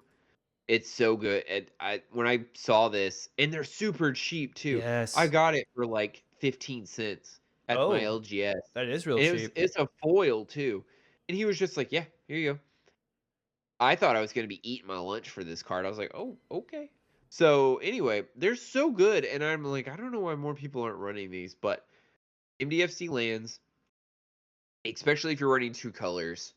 It's so good. And when I saw this, and they're super cheap too. Yes. I got it for like 15 cents at my Oh, LGS. that is real And cheap. it's a foil too. And he was just like, "Yeah, here you go." I thought I was gonna be eating my lunch for this card. I was like, "Oh, okay." So anyway, they're so good, and I'm like, I don't know why more people aren't running these, but MDFC lands, especially if you're running 2 colors,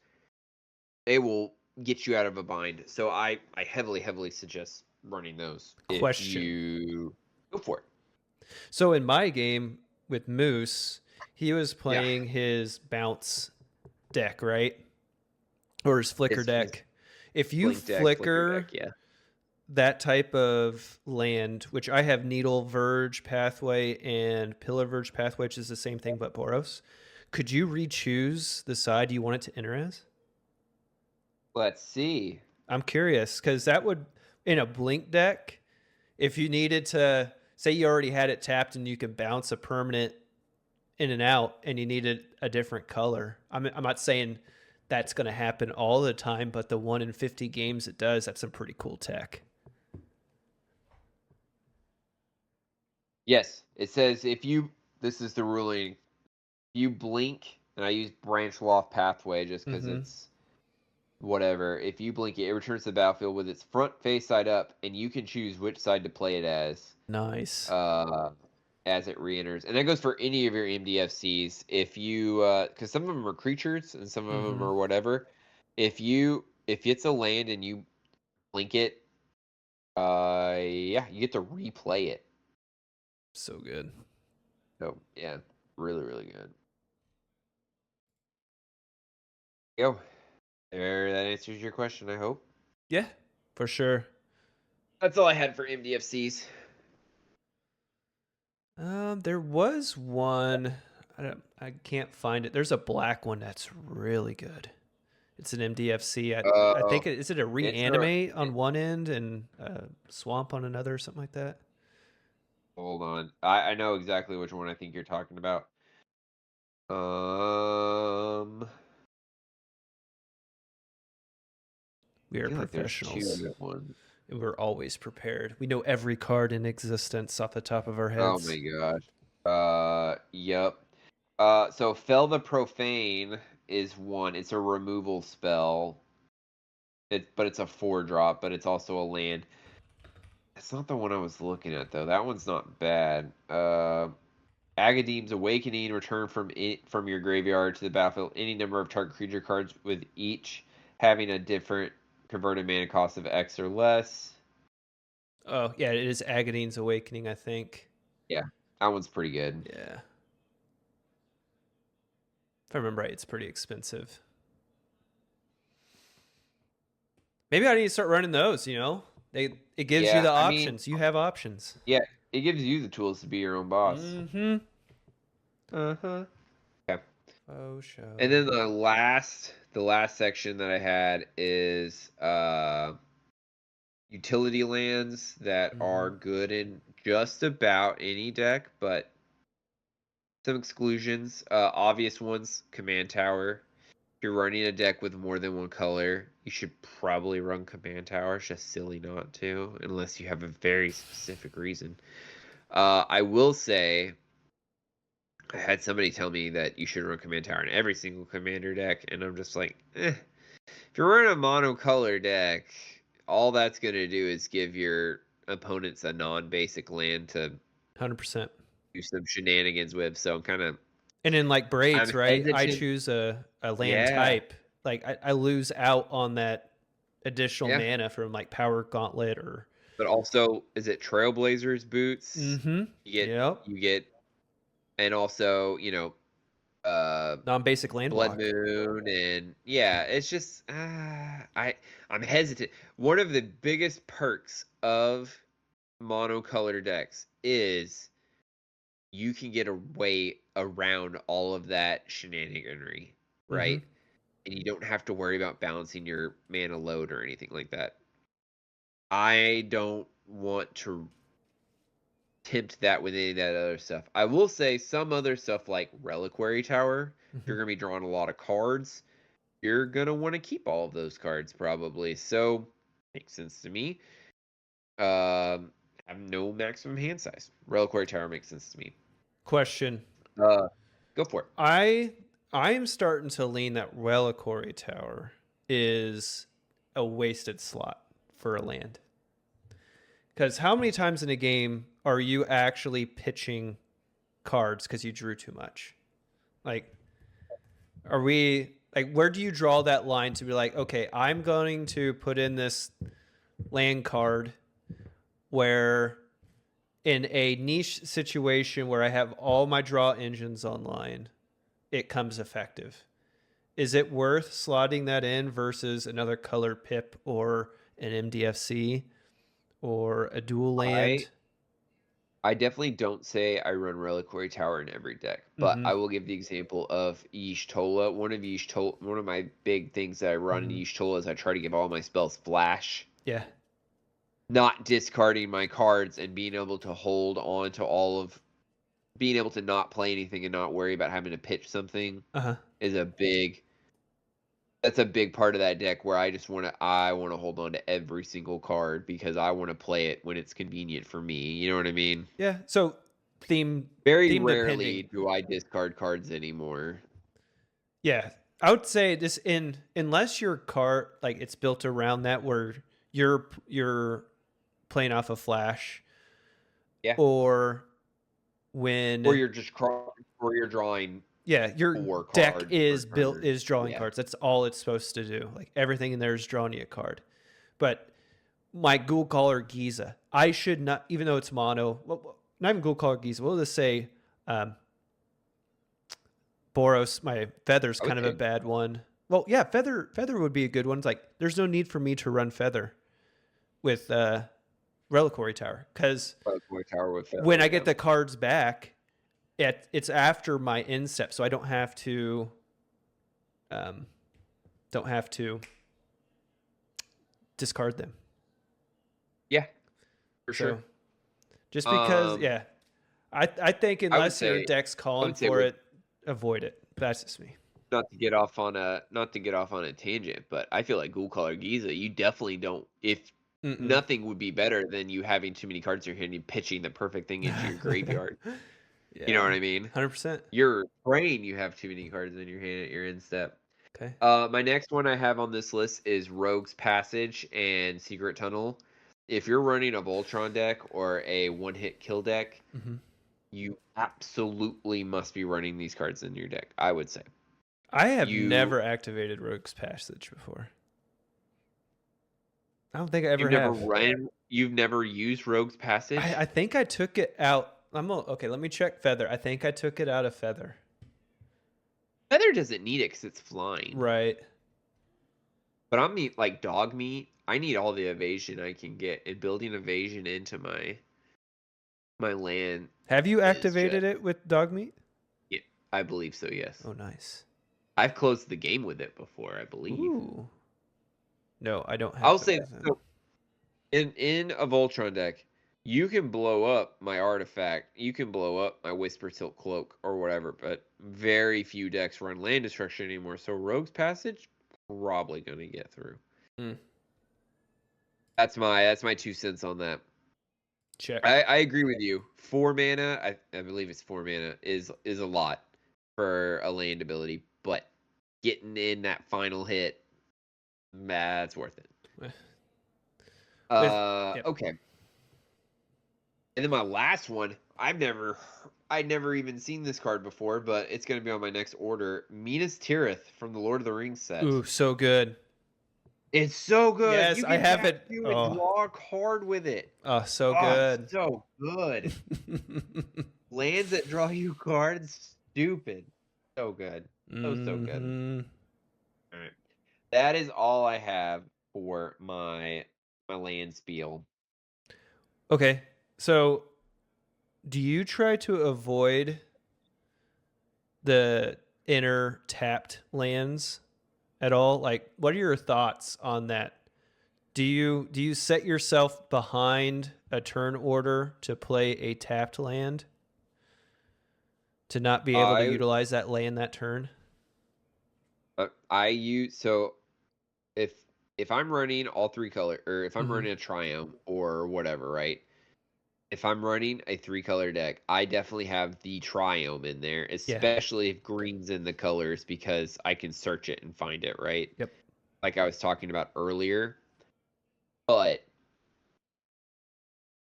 they will get you out of a bind. So I heavily suggest running those if Question. you go for it. So in my game with Moose, he was Yeah. playing his bounce deck, right? Or his flicker His deck. If you Blink deck, flicker deck, yeah. that type of land, which I have Needle Verge Pathway and Pillar Verge Pathway, which is the same thing but Boros, could you re-choose the side you want it to enter as? Let's see. I'm curious, because that would, in a Blink deck, if you needed to, say you already had it tapped and you could bounce a permanent in and out and you needed a different color. I'm not saying that's going to happen all the time, but the 1 in 50 games it does, that's some pretty cool tech. Yes, it says if you, this is the ruling, you blink, and I use Branch Loft Pathway just because it's whatever. If you blink it, it returns to the battlefield with its front face side up, and you can choose which side to play it as it re-enters. And that goes for any of your MDFCs. If you, because some of them are creatures and some of them are whatever. If it's a land and you blink it, yeah, you get to replay it. So good. So yeah, really good. Go. There, that answers your question, I hope. Yeah, for sure. That's all I had for MDFCs. There was one. I can't find it. There's a black one that's really good. It's an MDFC. I think is it a reanimate on one end and swamp on another, or something like that. Hold on, I know exactly which one I think you're talking about. We are professionals. And we're always prepared. We know every card in existence off the top of our heads. Oh my gosh. Yep. So Fell the Profane is one. It's a removal spell. But it's a 4-drop, but it's also a land. That's not the one I was looking at though. That one's not bad. Agadeem's Awakening, return from your graveyard to the battlefield any number of target creature cards with each having a different converted mana cost of X or less. Oh, yeah, it is Agadeem's Awakening, I think. Yeah, that one's pretty good. Yeah. If I remember right, it's pretty expensive. Maybe I need to start running those, you know? It gives you the options. You have options. Yeah, it gives you the tools to be your own boss. Mm-hmm. Uh-huh. Okay. Oh, show. And then the last section that I had is utility lands that are good in just about any deck, but some exclusions. Obvious ones, Command Tower. If you're running a deck with more than one color, you should probably run Command Tower. It's just silly not to, unless you have a very specific reason. I will say, I had somebody tell me that you should run Command Tower in every single Commander deck, and I'm just like, If you're running a monocolor deck, all that's going to do is give your opponents a non-basic land to 100% do some shenanigans with, so I'm kind of... And in like Braids, I'm right? hesitant. I choose a land type. Like I lose out on that additional mana from like Power Gauntlet or. But also, is it Trailblazers boots? Mm-hmm. You get, and also non-basic land Blood block. Moon, and yeah, it's just I'm hesitant. One of the biggest perks of monocolor decks is you can get a way around all of that shenaniganry, right? And you don't have to worry about balancing your mana load or anything like that. I don't want to tempt that with any of that other stuff. I will say some other stuff like Reliquary Tower, if you're going to be drawing a lot of cards, you're going to want to keep all of those cards probably. So, makes sense to me. Have no maximum hand size. Reliquary Tower makes sense to me. Question. Go for it. I am starting to lean that Reliquary Tower is a wasted slot for a land. Because how many times in a game are you actually pitching cards because you drew too much? Like, are we like, where do you draw that line to be like, okay, I'm going to put in this land card where in a niche situation where I have all my draw engines online, it comes effective. Is it worth slotting that in versus another color pip or an MDFC or a dual land? I definitely don't say I run Reliquary Tower in every deck, but Mhm. I will give the example of Y'shtola. One of my big things that I run in Mhm. Y'shtola is I try to give all my spells flash, Yeah. not discarding my cards and being able to hold on to being able to not play anything and not worry about having to pitch something Uh-huh. is that's a big part of that deck where I want to hold on to every single card because I want to play it when it's convenient for me. You know what I mean? Yeah. So theme Very theme depending. rarely do I discard cards anymore. Yeah. I would say this in unless your card like it's built around that where you're playing off a flash Yeah. or Or when you're just or you're drawing yeah, your 4 deck cards per is built turn. is drawing Yeah. cards. That's all it's supposed to do. Like everything in there is drawing you a card. But my Ghoul Caller Giza, I should not, even though it's mono, well, not even Ghoul Caller Giza. We'll just say Boros. My Feather's I would kind of a say bad one. Well, yeah, Feather would be a good one. It's like there's no need for me to run Feather with Reliquary Tower because Reliquary Tower with when Feather, I yeah. get the cards back, it's after my end step, so I don't have to discard them. Yeah, for So sure. just because, Um, yeah, I think I would unless your say deck's calling for with it, avoid it. That's just me. not to get off on a tangent, but I feel like Ghoul Caller Giza, you definitely don't if Mm-mm. nothing would be better than you having too many cards in your hand and you pitching the perfect thing into your graveyard. You know Yeah, what I mean? 100%. You're praying you have too many cards in your hand at your end step. Okay. My next one I have on this list is Rogue's Passage and Secret Tunnel. If you're running a Voltron deck or a one-hit kill deck, Mm-hmm. you absolutely must be running these cards in your deck, I would say. I have You never activated Rogue's Passage before. I don't think I ever you've never have. run you've never used Rogue's Passage? I think I took it out. Okay. Let me check Feather. I think I took it out of Feather. Feather doesn't need it because it's flying. Right. But I mean, like dog meat, I need all the evasion I can get, and building evasion into my land Have you is activated just it with Dogmeat? yeah, I believe so, yes. Oh, nice. I've closed the game with it before, I believe. Ooh. No, I don't have I'll it say with him. so in a Voltron deck, you can blow up my artifact, you can blow up my Whisper Tilt Cloak or whatever, but very few decks run land destruction anymore. So Rogue's Passage probably gonna get through. Mm. That's my 2 cents on that. Check. I agree with you. 4 mana, I believe it's 4 mana, is a lot for a land ability, but getting in that final hit, that's worth it. With yep. Okay. And then my last one, I'd never even seen this card before, but it's gonna be on my next order. Minas Tirith from the Lord of the Rings set. Ooh, so good. It's so good. Yes, You I can have tap it. two and Oh, draw a card with it. oh, so Oh, good. it's so good. Lands that draw you cards, stupid. So good. So good. Mhm. All right. That is all I have for my land spiel. Okay, so do you try to avoid the inner tapped lands at all? Like, what are your thoughts on that? Do you set yourself behind a turn order to play a tapped land to not be able to I utilize that land that turn? I use so if I'm running all 3 color or if I'm Mm-hmm. running a Triumph or whatever, right? if I'm running a 3-color deck, I definitely have the Triome in there, Yeah. especially if green's in the colors, because I can search it and find it, right? Yep. Like I was talking about earlier. But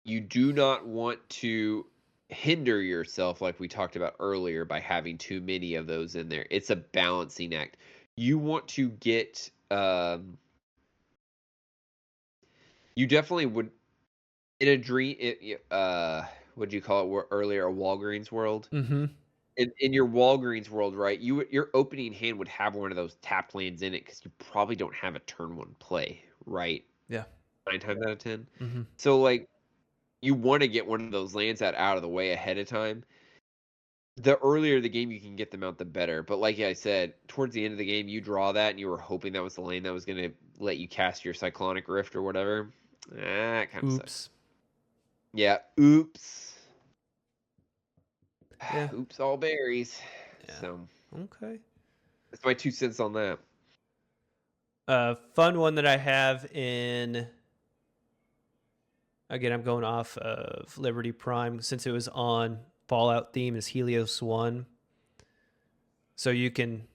you do not want to hinder yourself, like we talked about earlier, by having too many of those in there. It's a balancing act. You want to get, you definitely would, in a dream, what'd you call it earlier, a Walgreens world? Mm-hmm. In your Walgreens world, right? Your opening hand would have one of those tapped lands in it because you probably don't have a turn 1 play, right? Yeah. 9 times out of 10. Mm-hmm. So like, you want to get one of those lands out of the way ahead of time. The earlier the game you can get them out, the better. But like I said, towards the end of the game, you draw that, and you were hoping that was the lane that was going to let you cast your Cyclonic Rift or whatever. That kind of sucks. Oops. Yeah, oops. Yeah. Oops, all berries. Yeah. So Okay. that's my 2 cents on that. Fun one that I have in. Again, I'm going off of Liberty Prime since it was on Fallout theme is Helios 1. So you can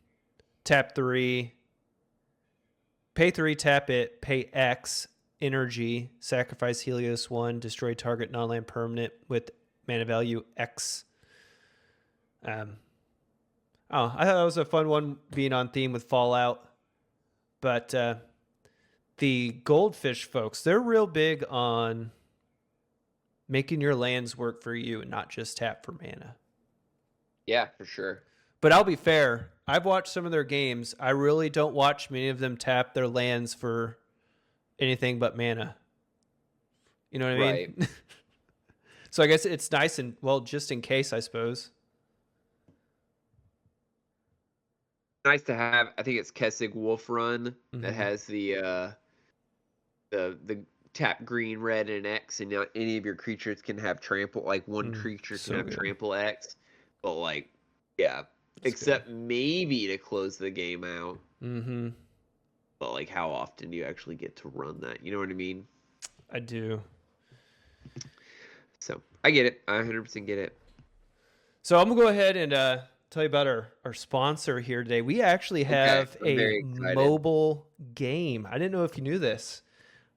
tap 3, pay 3, tap it, pay X energy, sacrifice Helios 1, destroy target non-land permanent with mana value X. I thought that was a fun one being on theme with Fallout. But the Goldfish folks, they're real big on making your lands work for you and not just tap for mana. Yeah, for sure. But I'll be fair. I've watched some of their games. I really don't watch many of them tap their lands for anything but mana. You know what I mean? Right. So I guess it's nice and, well, just in case, I suppose. Nice to have. I think it's Kessig Wolf Run that has the tap green, red, and X, and any of your creatures can have trample. Like one creature can have trample X, but like, yeah, except maybe to close the game out. Mm-hmm. But like, how often do you actually get to run that? You know what I mean? I do. So I get it. I 100% get it. So I'm gonna go ahead and tell you about our sponsor here today. We actually have a mobile game. I didn't know if you knew this.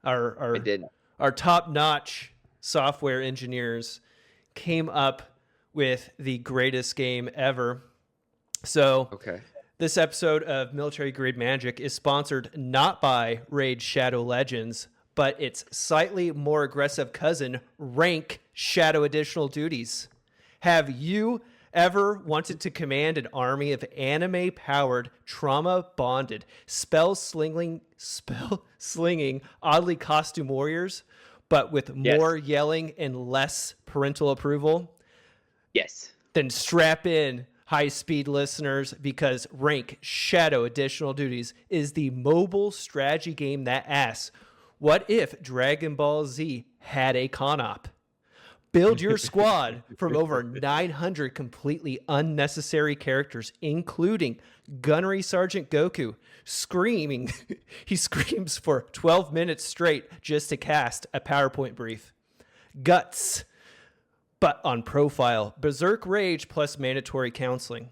I didn't. Our top-notch software engineers came up with the greatest game ever. So this episode of Military Grade Magic is sponsored not by Raid Shadow Legends, but its slightly more aggressive cousin, Rank Shadow Additional Duties. Have you ever wanted to command an army of anime-powered, trauma-bonded, spell-slinging, oddly costumed warriors, but with more yelling and less parental approval? Yes. Then strap in, high-speed listeners, because Rank Shadow Additional Duties is the mobile strategy game that asks, what if Dragon Ball Z had a con-op? Build your squad from over 900 completely unnecessary characters, including Gunnery Sergeant Goku screaming. He screams for 12 minutes straight just to cast a PowerPoint brief. Guts, but on profile. Berserk Rage plus mandatory counseling.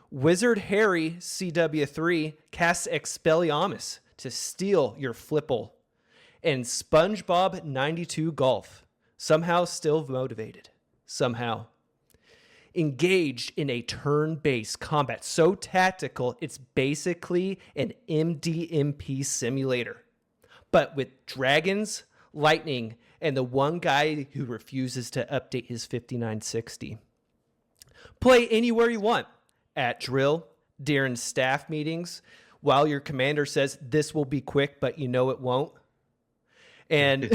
Wizard Harry CW3 casts Expelliarmus to steal your Flipple. And SpongeBob 92 Golf. Somehow still motivated. Somehow. Engaged in a turn-based combat so tactical it's basically an MDMP simulator. But with dragons, lightning, and the one guy who refuses to update his 5960. Play anywhere you want. At drill, during staff meetings, while your commander says this will be quick but you know it won't. And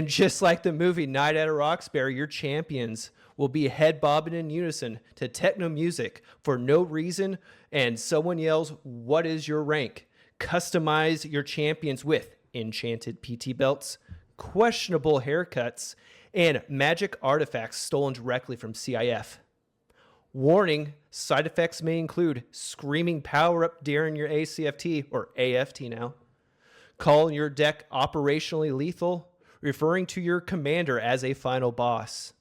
just like the movie Night at a Roxbury, your champions will be head bobbing in unison to techno music for no reason, and someone yells, "What is your rank?" Customize your champions with enchanted PT belts, questionable haircuts, and magic artifacts stolen directly from CIF. Warning, side effects may include screaming power up during your ACFT or AFT now. Call your deck operationally lethal, referring to your commander as a final boss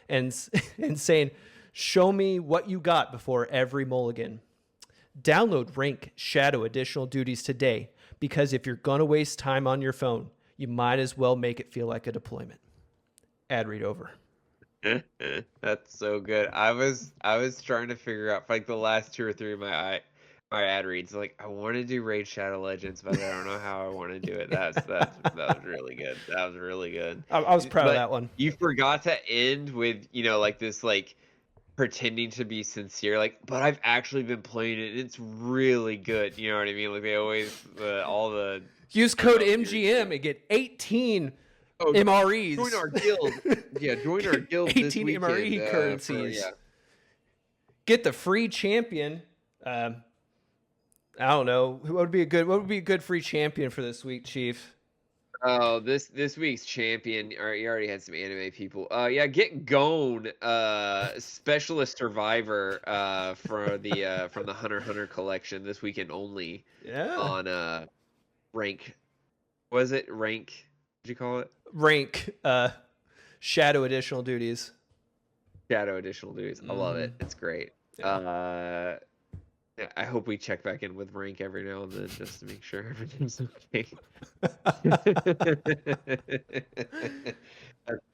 and saying, show me what you got before every mulligan. Download Rank Shadow additional duties today, because if you're going to waste time on your phone, you might as well make it feel like a deployment. Ad read over. That's so good. I was trying to figure out for like the last 2 or 3 of my ad reads. Like, I want to do Raid Shadow Legends, but I don't know how I want to do it. That was really good. That was really good. I was proud of But that one. You forgot to end with, like this, like pretending to be sincere. Like, but I've actually been playing it. And it's really good. You know what I mean? Like, they always all the use code MGM and get 18 MREs. Join our guild. Yeah, join our guild. 18 this weekend, MRE currencies. yeah. Get the free champion. I don't know. What would be a good free champion for this week, Chief? Oh, this week's champion. All right, you already had some anime people. Yeah, get Gone, Specialist Survivor, for the from the Hunter x Hunter collection this weekend only. Yeah. On Rank. Was it Rank? What'd you call it? Rank. Shadow additional duties. Shadow additional duties. I love it. It's great. Yeah. I hope we check back in with Rank every now and then just to make sure everything's okay.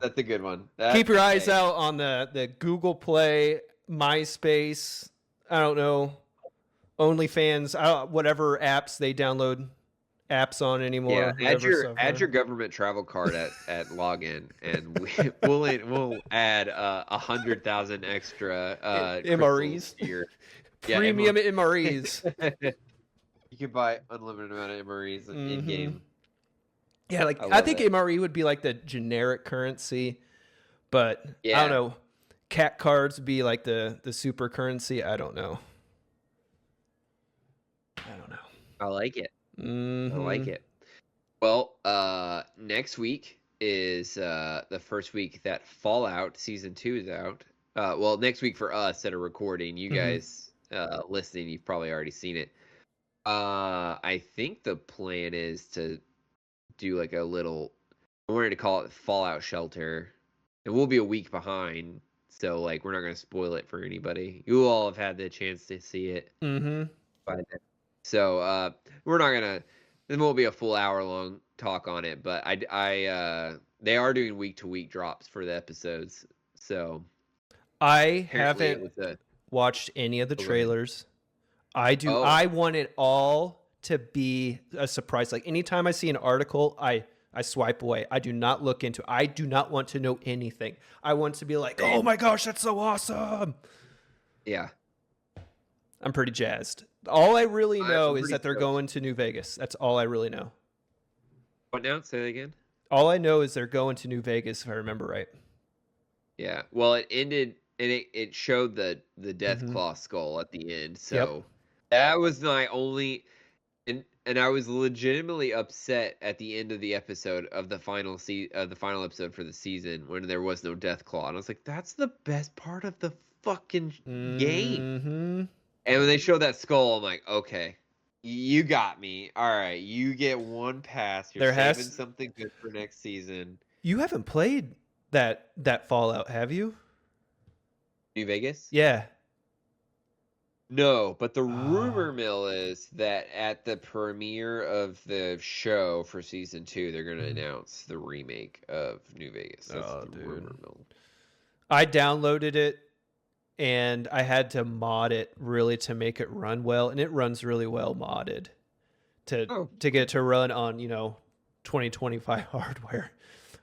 That's a good one. Keep your eyes out on the Google Play, MySpace, I don't know, OnlyFans, whatever apps they download apps on anymore. Yeah, add your government travel card at login, and we'll add 100,000 extra MREs. to your Premium MREs. You can buy unlimited amount of MREs in game. Yeah, like I think MRE would be like the generic currency, but I don't know. Cat cards would be like the super currency. I don't know. I like it. Mm-hmm. I like it. Well, next week is the first week that Fallout Season 2 is out. Well, next week for us that are recording. You guys listening, you've probably already seen it. I think the plan is to do like a little, I wanted to call it Fallout Shelter. And we'll be a week behind, so like we're not going to spoil it for anybody. You all have had the chance to see it by then. So we're not gonna. There won't be a full hour long talk on it, but they are doing week to week drops for the episodes. So I haven't watched any of the trailers. I do. I want it all to be a surprise. Like anytime I see an article, I swipe away. I do not look into. I do not want to know anything. I want to be like, oh my gosh, that's so awesome. Yeah. I'm pretty jazzed. All I really know is that they're going to New Vegas. That's all I really know. What now? Say that again. All I know is they're going to New Vegas, if I remember right. Yeah. Well, it ended, and it showed the Deathclaw skull at the end. So that was my only, and I was legitimately upset at the end of the episode of the final episode for the season when there was no Deathclaw, and I was like, that's the best part of the fucking game. And when they showed that skull, I'm like, okay, you got me. All right, you get one pass. You're saving something good for next season. You haven't played that Fallout, have you? New Vegas? Yeah. No, but the rumor mill is that at the premiere of the show for season 2, they're going to announce the remake of New Vegas. That's the rumor mill. I downloaded it. And I had to mod it really to make it run well, and it runs really well modded to get it to run on 2025 hardware.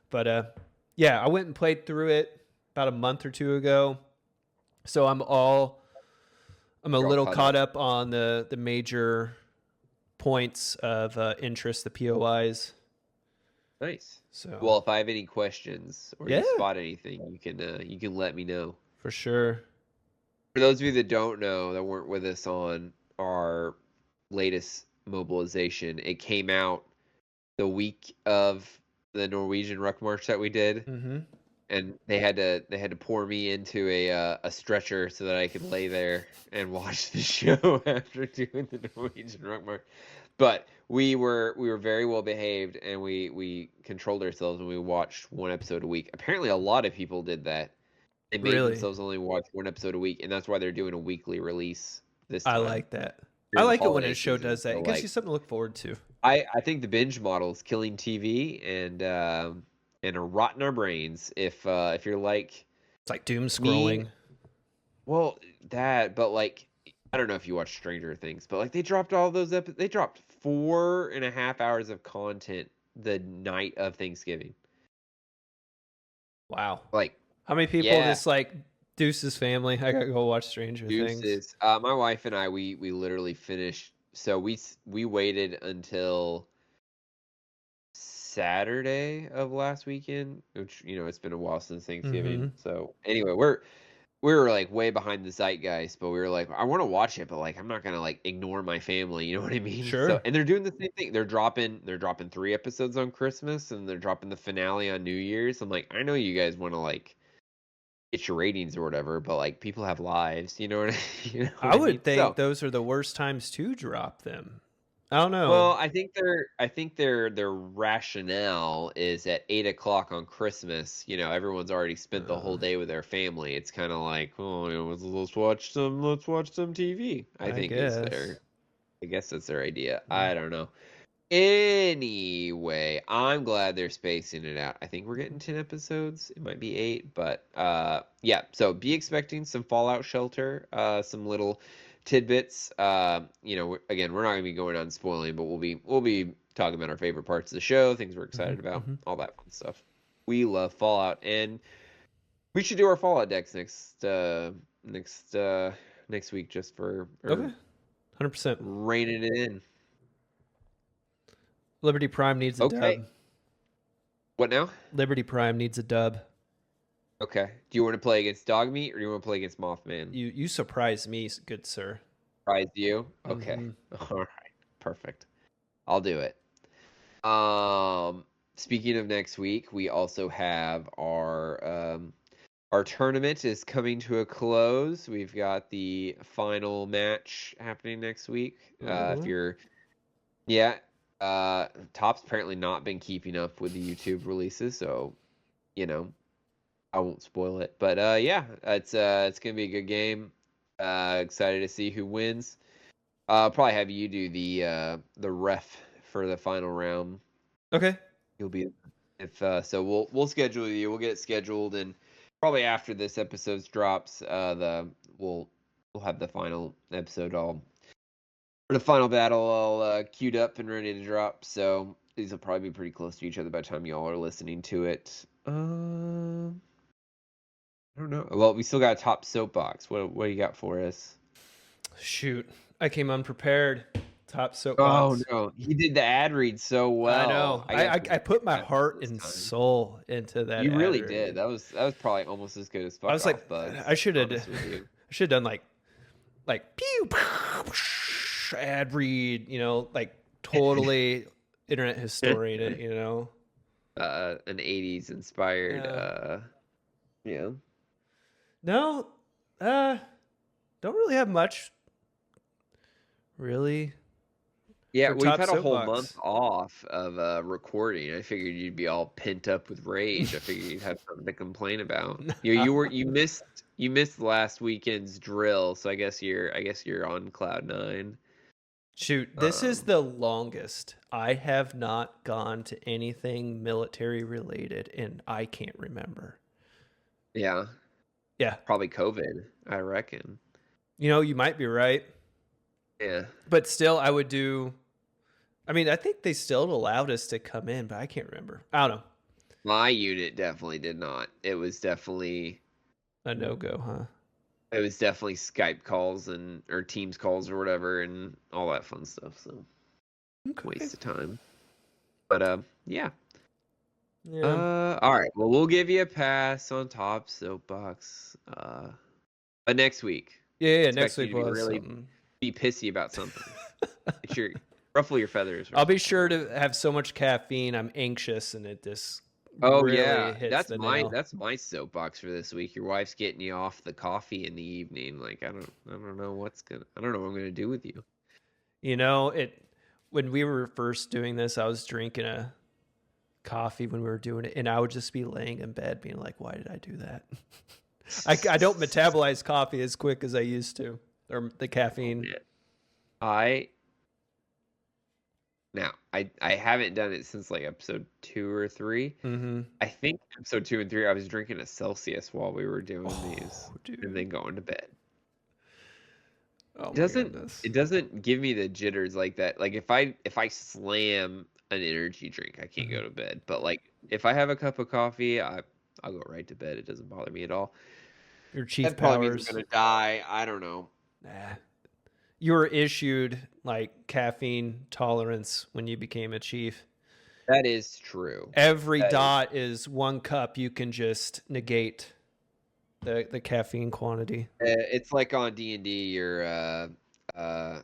But yeah, I went and played through it about a month or two ago, so I'm a little caught up on the major points of interest, the POIs. Nice. So well, if I have any questions or you spot anything, you can let me know for sure. For those of you that don't know, that weren't with us on our latest mobilization, it came out the week of the Norwegian Ruck March that we did, and they had to pour me into a stretcher so that I could lay there and watch the show after doing the Norwegian Ruck March. But we were very well behaved, and we controlled ourselves, and we watched one episode a week. Apparently, a lot of people did that. They made Really? themselves only watch one episode a week, and that's why they're doing a weekly release this I time like that. I during the like it when holiday a show season. does that. So, It gives like, you something to look forward to. I think the binge model is killing TV and rotting our brains. If you're like It's like doom me, scrolling. well, that, but like, I don't know if you watch Stranger Things, but like they dropped all those they dropped 4.5 hours of content the night of Thanksgiving. Wow. Like, How many people yeah, just like Deuce's family? I gotta go watch Stranger Things. deuces. My wife and I, we literally finished. So we waited until Saturday of last weekend, which, it's been a while since Thanksgiving. Mm-hmm. So anyway, we were like way behind the zeitgeist, but we were like, I want to watch it, but like I'm not gonna like ignore my family, you know what I mean? So, Sure. and they're doing the same thing. They're dropping 3 episodes on Christmas, and they're dropping the finale on New Year's. I'm like, I know you guys want to like get your ratings or whatever, but like people have lives, you know what you know what I I mean? would think So, those are the worst times to drop them. I don't know. well, I think their rationale is at 8 o'clock on Christmas. Everyone's already spent the whole Uh, day with their family. It's kind of like, oh, let's watch some TV. I I think guess. I guess that's their idea. Mm. I don't know. Anyway, I'm glad they're spacing it out. I think we're getting 10 episodes. It might be 8, but yeah. So be expecting some Fallout Shelter, some little tidbits. Again, we're not gonna be going on spoiling, but we'll be talking about our favorite parts of the show, things we're Mm-hmm, excited about, mm-hmm. all that fun stuff. We love Fallout, and we should do our Fallout decks next week, just for Okay. 100%. reining it in. Liberty Prime needs a Okay. dub. What now? Liberty Prime needs a dub. Okay. Do you want to play against Dogmeat, or do you want to play against Mothman? You surprise me, good sir. Surprise you? Okay. Mm-hmm. All right. Perfect. I'll do it. Speaking of next week, we also have our tournament is coming to a close. We've got the final match happening next week. If Mm-hmm. you're, Top's apparently not been keeping up with the YouTube releases, so I won't spoil it. But it's gonna be a good game. Excited to see who wins. I'll probably have you do the ref for the final round. Okay. You'll be so we'll schedule you. We'll get it scheduled, and probably after this episode drops, we'll have the final episode all or the final battle all queued up and ready to drop. So these will probably be pretty close to each other by the time y'all are listening to it. I don't know. Well, we still got a top soapbox. What do you got for us? Shoot. I came unprepared. Top Oh soapbox. no, he did the ad read so well. I know. I put my guess heart this and time. soul into that. You really ad did. read. That was probably almost as good as Fuck I was like, Off Bugs. I should have. honest with you. I should have done like pew, ad read. Like totally internet historian. An 80s inspired Yeah. No, don't really have much. Really? Yeah, For we've top had a whole soapbox. month off of recording. I figured you'd be all pent up with rage. I figured you'd have something to complain about. You missed last weekend's drill, so I guess you're on cloud 9. Shoot, this is the longest I have not gone to anything military related, and I can't remember. Yeah, Yeah, probably COVID, I reckon. you might be right, Yeah. but still, I would do. I mean, I think they still allowed us to come in, but I can't remember. I don't know. My unit definitely did not. It was definitely A no go, huh? Skype calls or Teams calls or whatever, and all that fun stuff. So Okay. waste of time. But yeah. Yeah. All right. Well, we'll give you a pass on top soapbox. But next week, Yeah. expect Next you week to be was really something. be pissy about something. Ruffle your feathers. or I'll be something. sure to have so much caffeine. I'm anxious, and it just Oh really yeah, hits that's the my nail. that's my soapbox for this week. Your wife's getting you off the coffee in the evening. Like I don't know what I'm gonna do with you. It when we were first doing this, I was drinking a coffee when we were doing it, and I would just be laying in bed being like, why did I do that? I don't metabolize coffee as quick as I used to, or the caffeine. I haven't done it since like episode 2 or 3. Mm-hmm. I think episode 2 and 3 I was drinking a Celsius while we were doing these, Dude. and then going to bed. Oh, It doesn't give me the jitters like that. Like if I slam an energy drink, I can't go to bed. But like if I have a cup of coffee, I'll go right to bed. It doesn't bother me at all. Your chief That probably means powers. I'm gonna die. I don't know. Nah. You were issued like caffeine tolerance when you became a chief. That is true. Every That is- dot is 1 cup. You can just negate the caffeine quantity. It's like on D&D, your the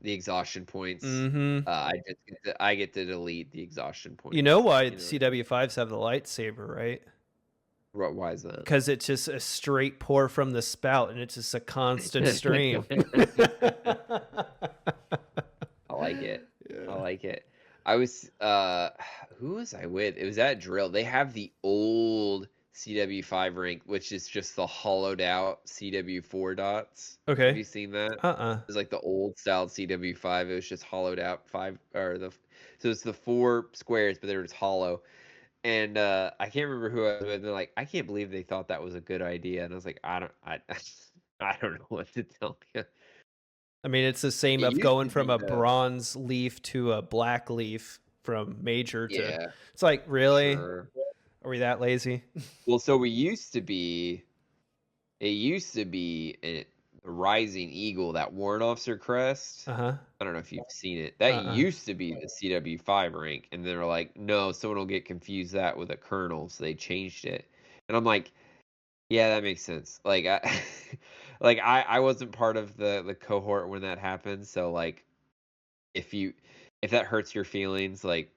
exhaustion points. Mm-hmm. I get to delete the exhaustion points. You know why You know. CW5s have the lightsaber, right? Why is that? Because it's just a straight pour from the spout, and it's just a constant stream. I like it. I like it. I was who was I with? It was at Drill. They have the old CW5 rank, which is just the hollowed out CW4 dots. Have Okay. you seen that? Uh-uh. It was like the old style CW5. It was just hollowed out so it's the 4 squares, but they were just hollow. And I can't remember who I was with. They're like, I can't believe they thought that was a good idea. And I was like, I don't know what to tell you. I mean, it's the same It of used going to from be a the- bronze leaf to a black leaf from major to. Yeah, It's like, really? sure. Are we that lazy? Well, so it used to be the Rising Eagle, that warrant officer crest. Uh-huh. I don't know if you've seen it. That Uh-uh. used to be the CW5 rank, and they're like, no, someone will get confused that with a colonel, so they changed it. And I'm like, yeah, that makes sense. Like I wasn't part of the cohort when that happened, so like if that hurts your feelings, like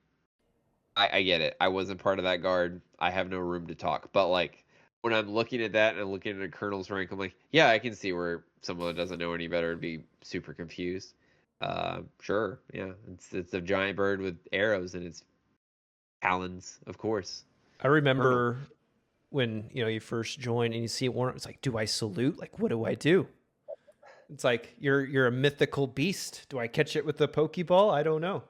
I get it. I wasn't part of that guard. I have no room to talk. But like when I'm looking at that and I'm looking at a colonel's rank, I'm like, yeah, I can see where someone that doesn't know any better would be super confused. Sure, yeah. It's a giant bird with arrows in its talons, of course. I remember when you first join and you see it worn, it's like, do I salute? Like, what do I do? It's like you're a mythical beast. Do I catch it with the Pokeball? I don't know.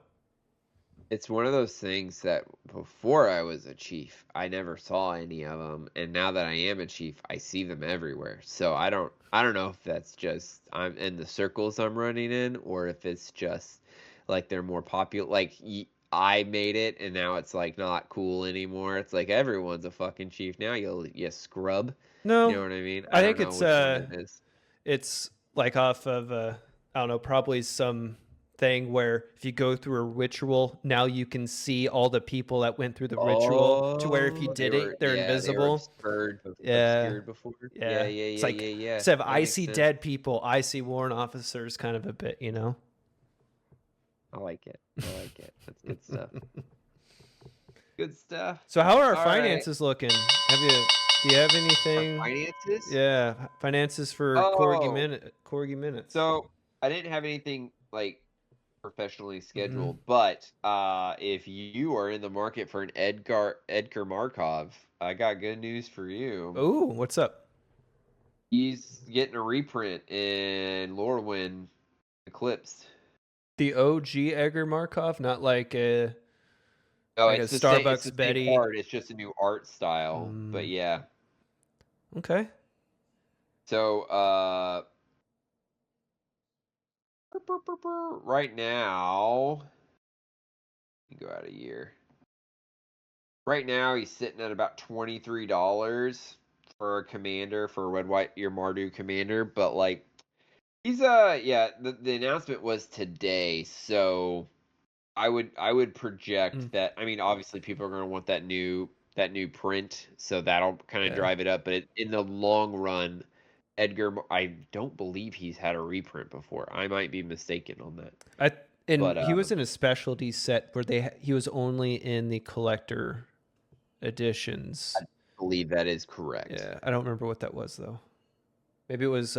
It's one of those things that before I was a chief, I never saw any of them, and now that I am a chief, I see them everywhere. So I don't know if that's just I'm in the circles I'm running in, or if it's just like they're more popular. Like I made it, and now it's like not cool anymore. It's like everyone's a fucking chief now. You scrub. No, You know what I mean? I don't think know it's which one it is. it's like off of I don't know, probably some thing where if you go through a ritual, now you can see all the people that went through the ritual to where if you Oh, did they it, were- they're yeah, they were invisible. obscured before. Yeah. Yeah. It's like, yeah. Instead of That I makes see sense. dead people, I see warrant officers kind of a bit, I like it. That's good stuff. Good stuff. So how are our All right. finances looking? Do you have anything? Our finances? Yeah, finances for Oh. Corgi minutes. So I didn't have anything like professionally Mm-hmm. scheduled, but if you are in the market for an Edgar Markov, I got good news for you. Oh, what's up? He's getting a reprint in Lorwyn Eclipsed. The OG Edgar Markov, not like a Oh, Like it's a the same, Starbucks it's the same Betty. art. It's just a new art style. But yeah. okay. So right now, you go out a year. Right now, he's sitting at about $23 for a commander, for a red white ear Mardu commander. But like, he's yeah. The announcement was today, so I would project that. I mean, obviously, people are going to want that new print, so that'll kind of Yeah. drive it up. But in the long run, Edgar, I don't believe he's had a reprint before. I might be mistaken on that. He was in a specialty set where he was only in the collector editions. I believe that is correct. Yeah, I don't remember what that was though. Maybe it was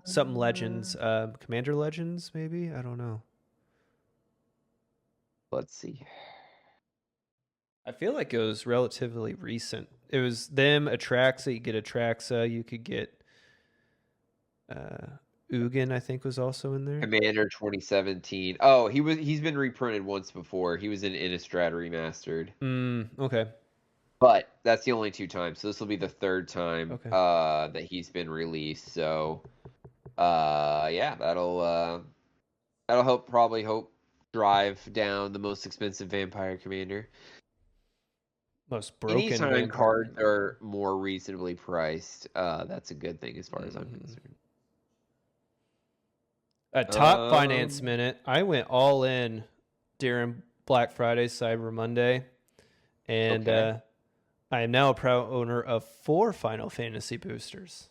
something Legends, Commander Legends. Maybe I don't know. Let's see. I feel like it was relatively recent. It was them, Atraxa. You get Atraxa. You could get Ugin, I think, was also in there. Commander 2017. Oh, he's been reprinted once before. He was in Innistrad Remastered. Okay. But that's the only 2 times. So this will be the 3rd time Okay. that he's been released. So yeah, that'll help drive down the most expensive Vampire Commander. Most broken Anytime Vampire cards Commander. are more reasonably priced, that's a good thing as far as I'm concerned. A top finance minute. I went all in during Black Friday, Cyber Monday, and Okay. I am now a proud owner of 4 Final Fantasy boosters.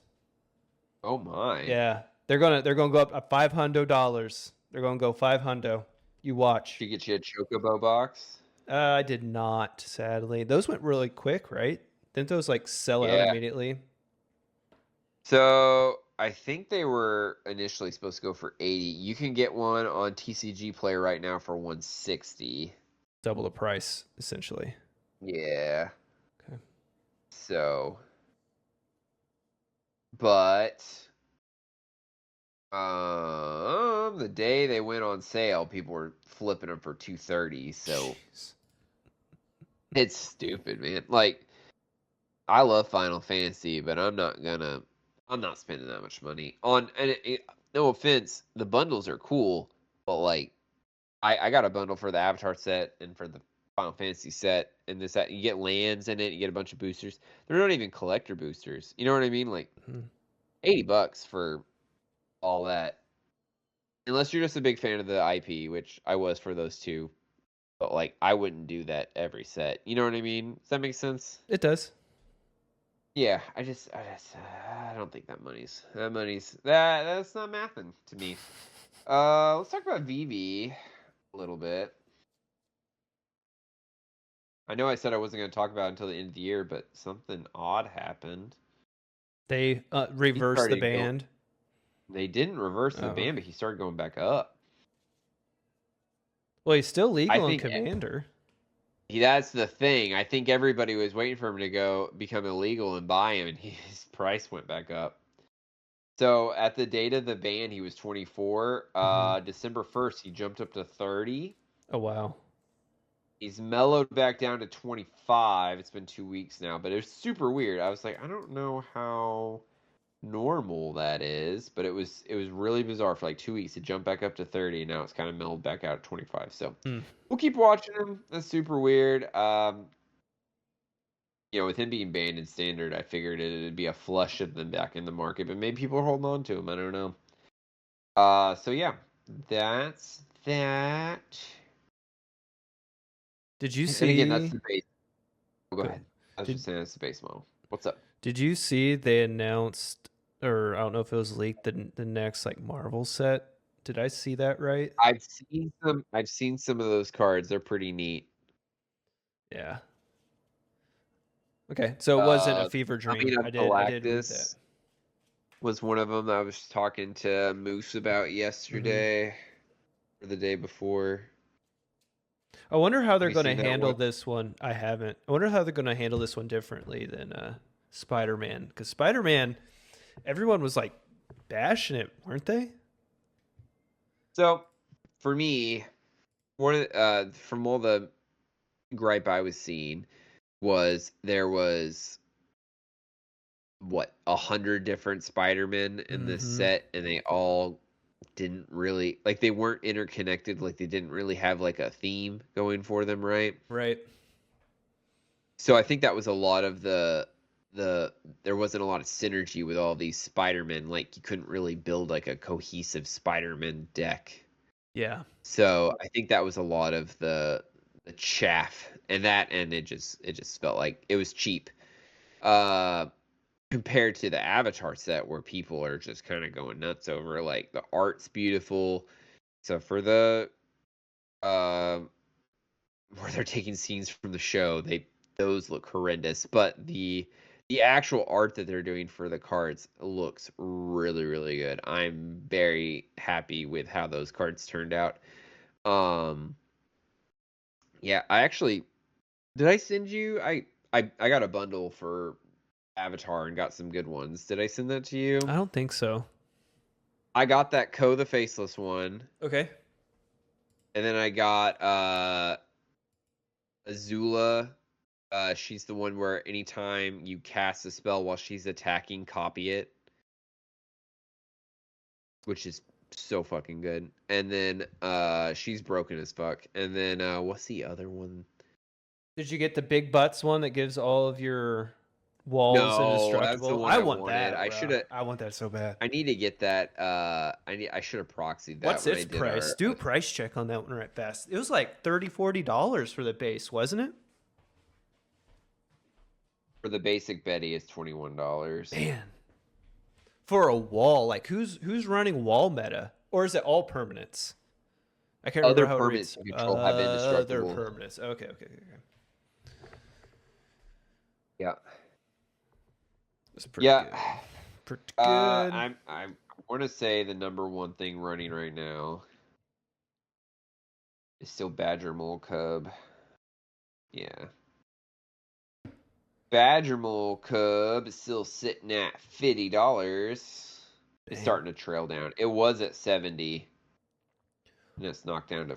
Oh my. Yeah, they're gonna go up to $500. They're gonna go $500. You watch. Did you get you a Chocobo box? I did not, sadly. Those went really quick, right? Didn't those like sell out Yeah. immediately? So I think they were initially supposed to go for 80. You can get one on TCG Player right now for 160. Double the price, essentially. Yeah. Okay. So, but the day they went on sale, people were flipping them for 230. So Jeez. it's stupid, man. Like, I love Final Fantasy, but I'm not spending that much money on. And no offense, the bundles are cool, but like, I got a bundle for the Avatar set and for the Final Fantasy set, and this that you get lands in it, you get a bunch of boosters. They're not even collector boosters. You know what I mean? Like $80 for all that. Unless you're just a big fan of the IP, which I was for those 2. But like, I wouldn't do that every set. You know what I mean? Does that make sense? It does. Yeah, I don't think that's not mathing to me. Let's talk about VV a little bit. I know I said I wasn't going to talk about it until the end of the year, but something odd happened. They reversed the ban. They didn't reverse the ban, but he started going back up. Well, he's still legal in Commander. That's the thing. I think everybody was waiting for him to go become illegal and buy him, and his price went back up. So at the date of the ban, he was 24. December 1st, he jumped up to 30. Oh, wow. He's mellowed back down to 25. It's been 2 weeks now, but it was super weird. I was like, I don't know how normal that is, but it was really bizarre. For like 2 weeks, it jumped back up to 30, and now it's kind of mellowed back out at 25. So we'll keep watching him. That's super weird. With him being banned in Standard, I figured it'd be a flush of them back in the market, but maybe people are holding on to him. I don't know. So yeah, that's that. Did you see? And again, that's the base. Oh, go ahead. I was just saying that's the base model. What's up? Did you see they announced, or I don't know if it was leaked, the next like Marvel set? Did I see that right? I've seen some of those cards. They're pretty neat. Yeah. Okay, so it wasn't a fever dream. I did read that. Was one of them that I was talking to Moose about yesterday or the day before. I wonder how they're going to handle this one. I haven't. I wonder how they're going to handle this one differently than Spider-Man. Because Spider-Man, everyone was like bashing it, weren't they? So, for me, from all the gripe I was seeing, there was 100 different Spider-Men in this set, and they all didn't really they weren't interconnected. Like, they didn't really have like a theme going for them, right? Right. So I think that was a lot of there wasn't a lot of synergy with all these Spider-Men. Like, you couldn't really build like a cohesive Spider-Man deck. Yeah. So I think that was a lot of the chaff, and it just felt like it was cheap. Compared to the Avatar set, where people are just kind of going nuts over. Like, the art's beautiful, except for the where they're taking scenes from the show. Those look horrendous, but the actual art that they're doing for the cards looks really, really good. I'm very happy with how those cards turned out. Yeah, I actually did. I send you? I got a bundle for Avatar and got some good ones. Did I send that to you? I don't think so. I got that Ko the Faceless one, Okay. and then I got Azula. She's the one where anytime you cast a spell while she's attacking, copy it, which is so fucking good. And then she's broken as fuck. And then what's the other one? Did you get the big butts one that gives all of your walls No, that's the indestructible? one I I want wanted. that. I bro. shoulda- I want that so bad. I need to get that. I should have proxied that. What's when its I did price? our- Do a price check on that one right fast. It was like $30-$40 for the base, wasn't it? for the basic Betty? It's $21. Man, for a wall, like who's running wall meta, or is it all permanents? I can't Other remember how it permanents reads. you control have indestructible. Other permanents. Okay. Yeah. That's pretty Yeah. good. Pretty good. I want to say the number one thing running right now is still Badger Mole Cub. Yeah. Badger Mole Cub is still sitting at $50. It's Damn. starting to trail down. It was at 70. And it's knocked down to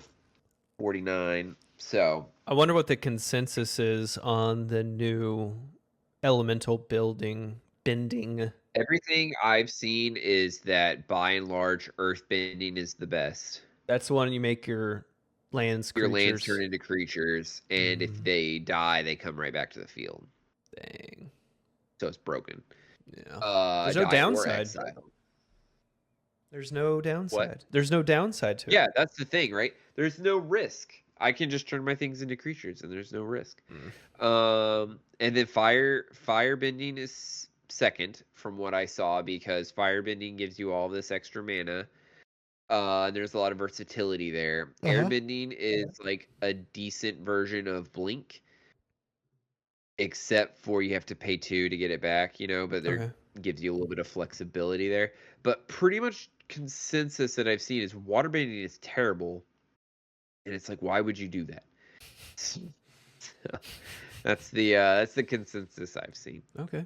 49. So I wonder what the consensus is on the new elemental bending. everything I've seen is that by and large, earthbending is the best. That's the one you make your lands Your creatures. lands turn into creatures, and if they die, they come right back to the field. Dang. So it's broken. Yeah. There's no Die or downside. exile. There's no downside. There's no downside to it. Yeah, that's the thing, right? There's no risk. I can just turn my things into creatures, and there's no risk. And then firebending is second from what I saw, because firebending gives you all this extra mana. And there's a lot of versatility there. Airbending is like a decent version of Blink, except for you have to pay 2 to get it back, but there gives you a little bit of flexibility there. But pretty much consensus that I've seen is waterbending is terrible, and it's like, why would you do that? So, that's the consensus I've seen. Okay.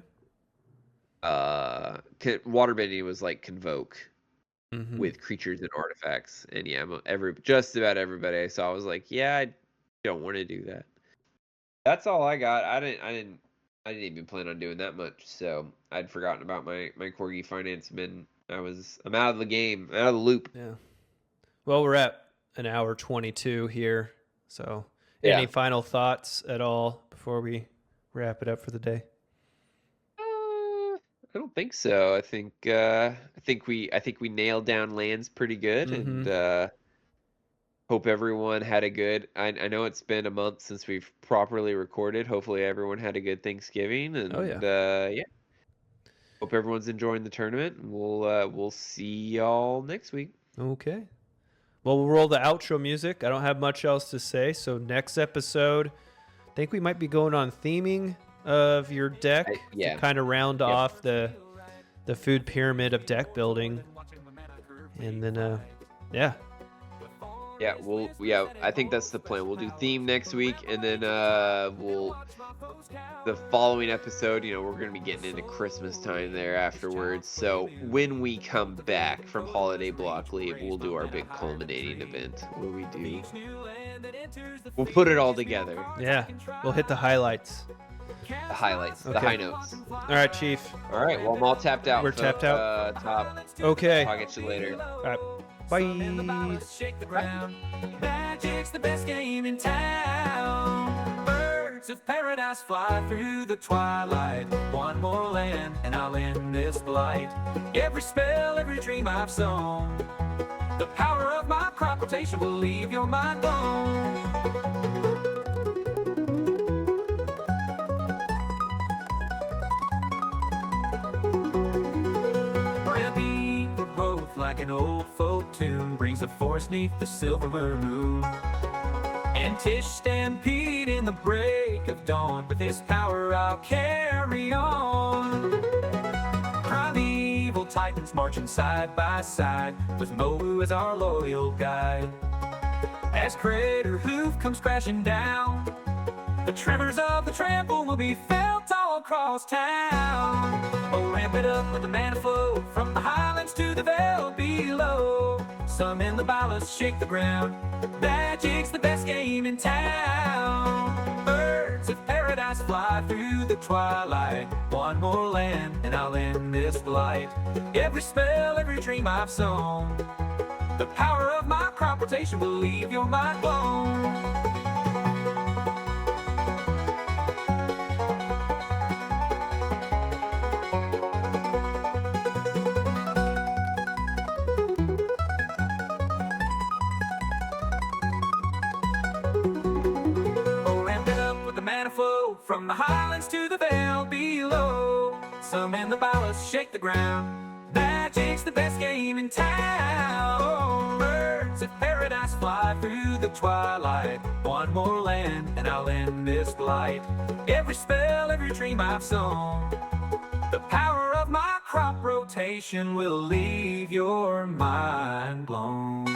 Waterbending was like Convoke with creatures and artifacts, and yeah, just about everybody I saw was like, yeah, I don't want to do that. That's all I got. I didn't even plan on doing that much, so I'd forgotten about my Corgi finance min. I'm out of the game, out of the loop. Yeah. Well, we're at an hour 22 here, so Yeah. any final thoughts at all before we wrap it up for the day? I don't think so. I think we nailed down lands pretty good, and hope everyone had a good. I know it's been a month since we've properly recorded. Hopefully, everyone had a good Thanksgiving, and yeah. Hope everyone's enjoying the tournament. And we'll see y'all next week. Okay. Well, we'll roll the outro music. I don't have much else to say. So next episode, I think we might be going on theming of your deck to kind of round off the food pyramid of deck building, and then I think that's the plan. We'll do theme next week, and then the following episode, we're going to be getting into Christmas time there afterwards. So when we come back from holiday block leave, we'll do our big culminating event where we'll put it all together. Yeah, we'll hit the highlights. The highlights, the high notes. All right, Chief. All right, well, I'm all tapped out. We're tapped out. Top. Okay. I'll get you later. All right. Bye. Shake the ground. Magic's the best game in town. Birds of paradise fly through the twilight. One more land and I'll end this blight. Every spell, every dream I've sown. The power of my crop rotation will leave your mind blown. Like an old folk tune brings the forest neath the silver moon. And Tish stampede in the break of dawn. With his power I'll carry on. Primeval titans marching side by side, with Mobu as our loyal guide. As crater hoof comes crashing down, the tremors of the trample will be felt all across town. Oh, ramp it up with the manifold, from the highlands to the vale below. Some in the ballast shake the ground, magic's the best game in town. Birds of paradise fly through the twilight. One more land and I'll end this flight. Every spell, every dream I've sown, the power of my crop rotation will leave your mind blown. Manifold, from the highlands to the vale below. Some in the ballast shake the ground, magic's the best game in town. Birds of paradise fly through the twilight. One more land and I'll end this flight. Every spell, every dream I've sown, the power of my crop rotation will leave your mind blown.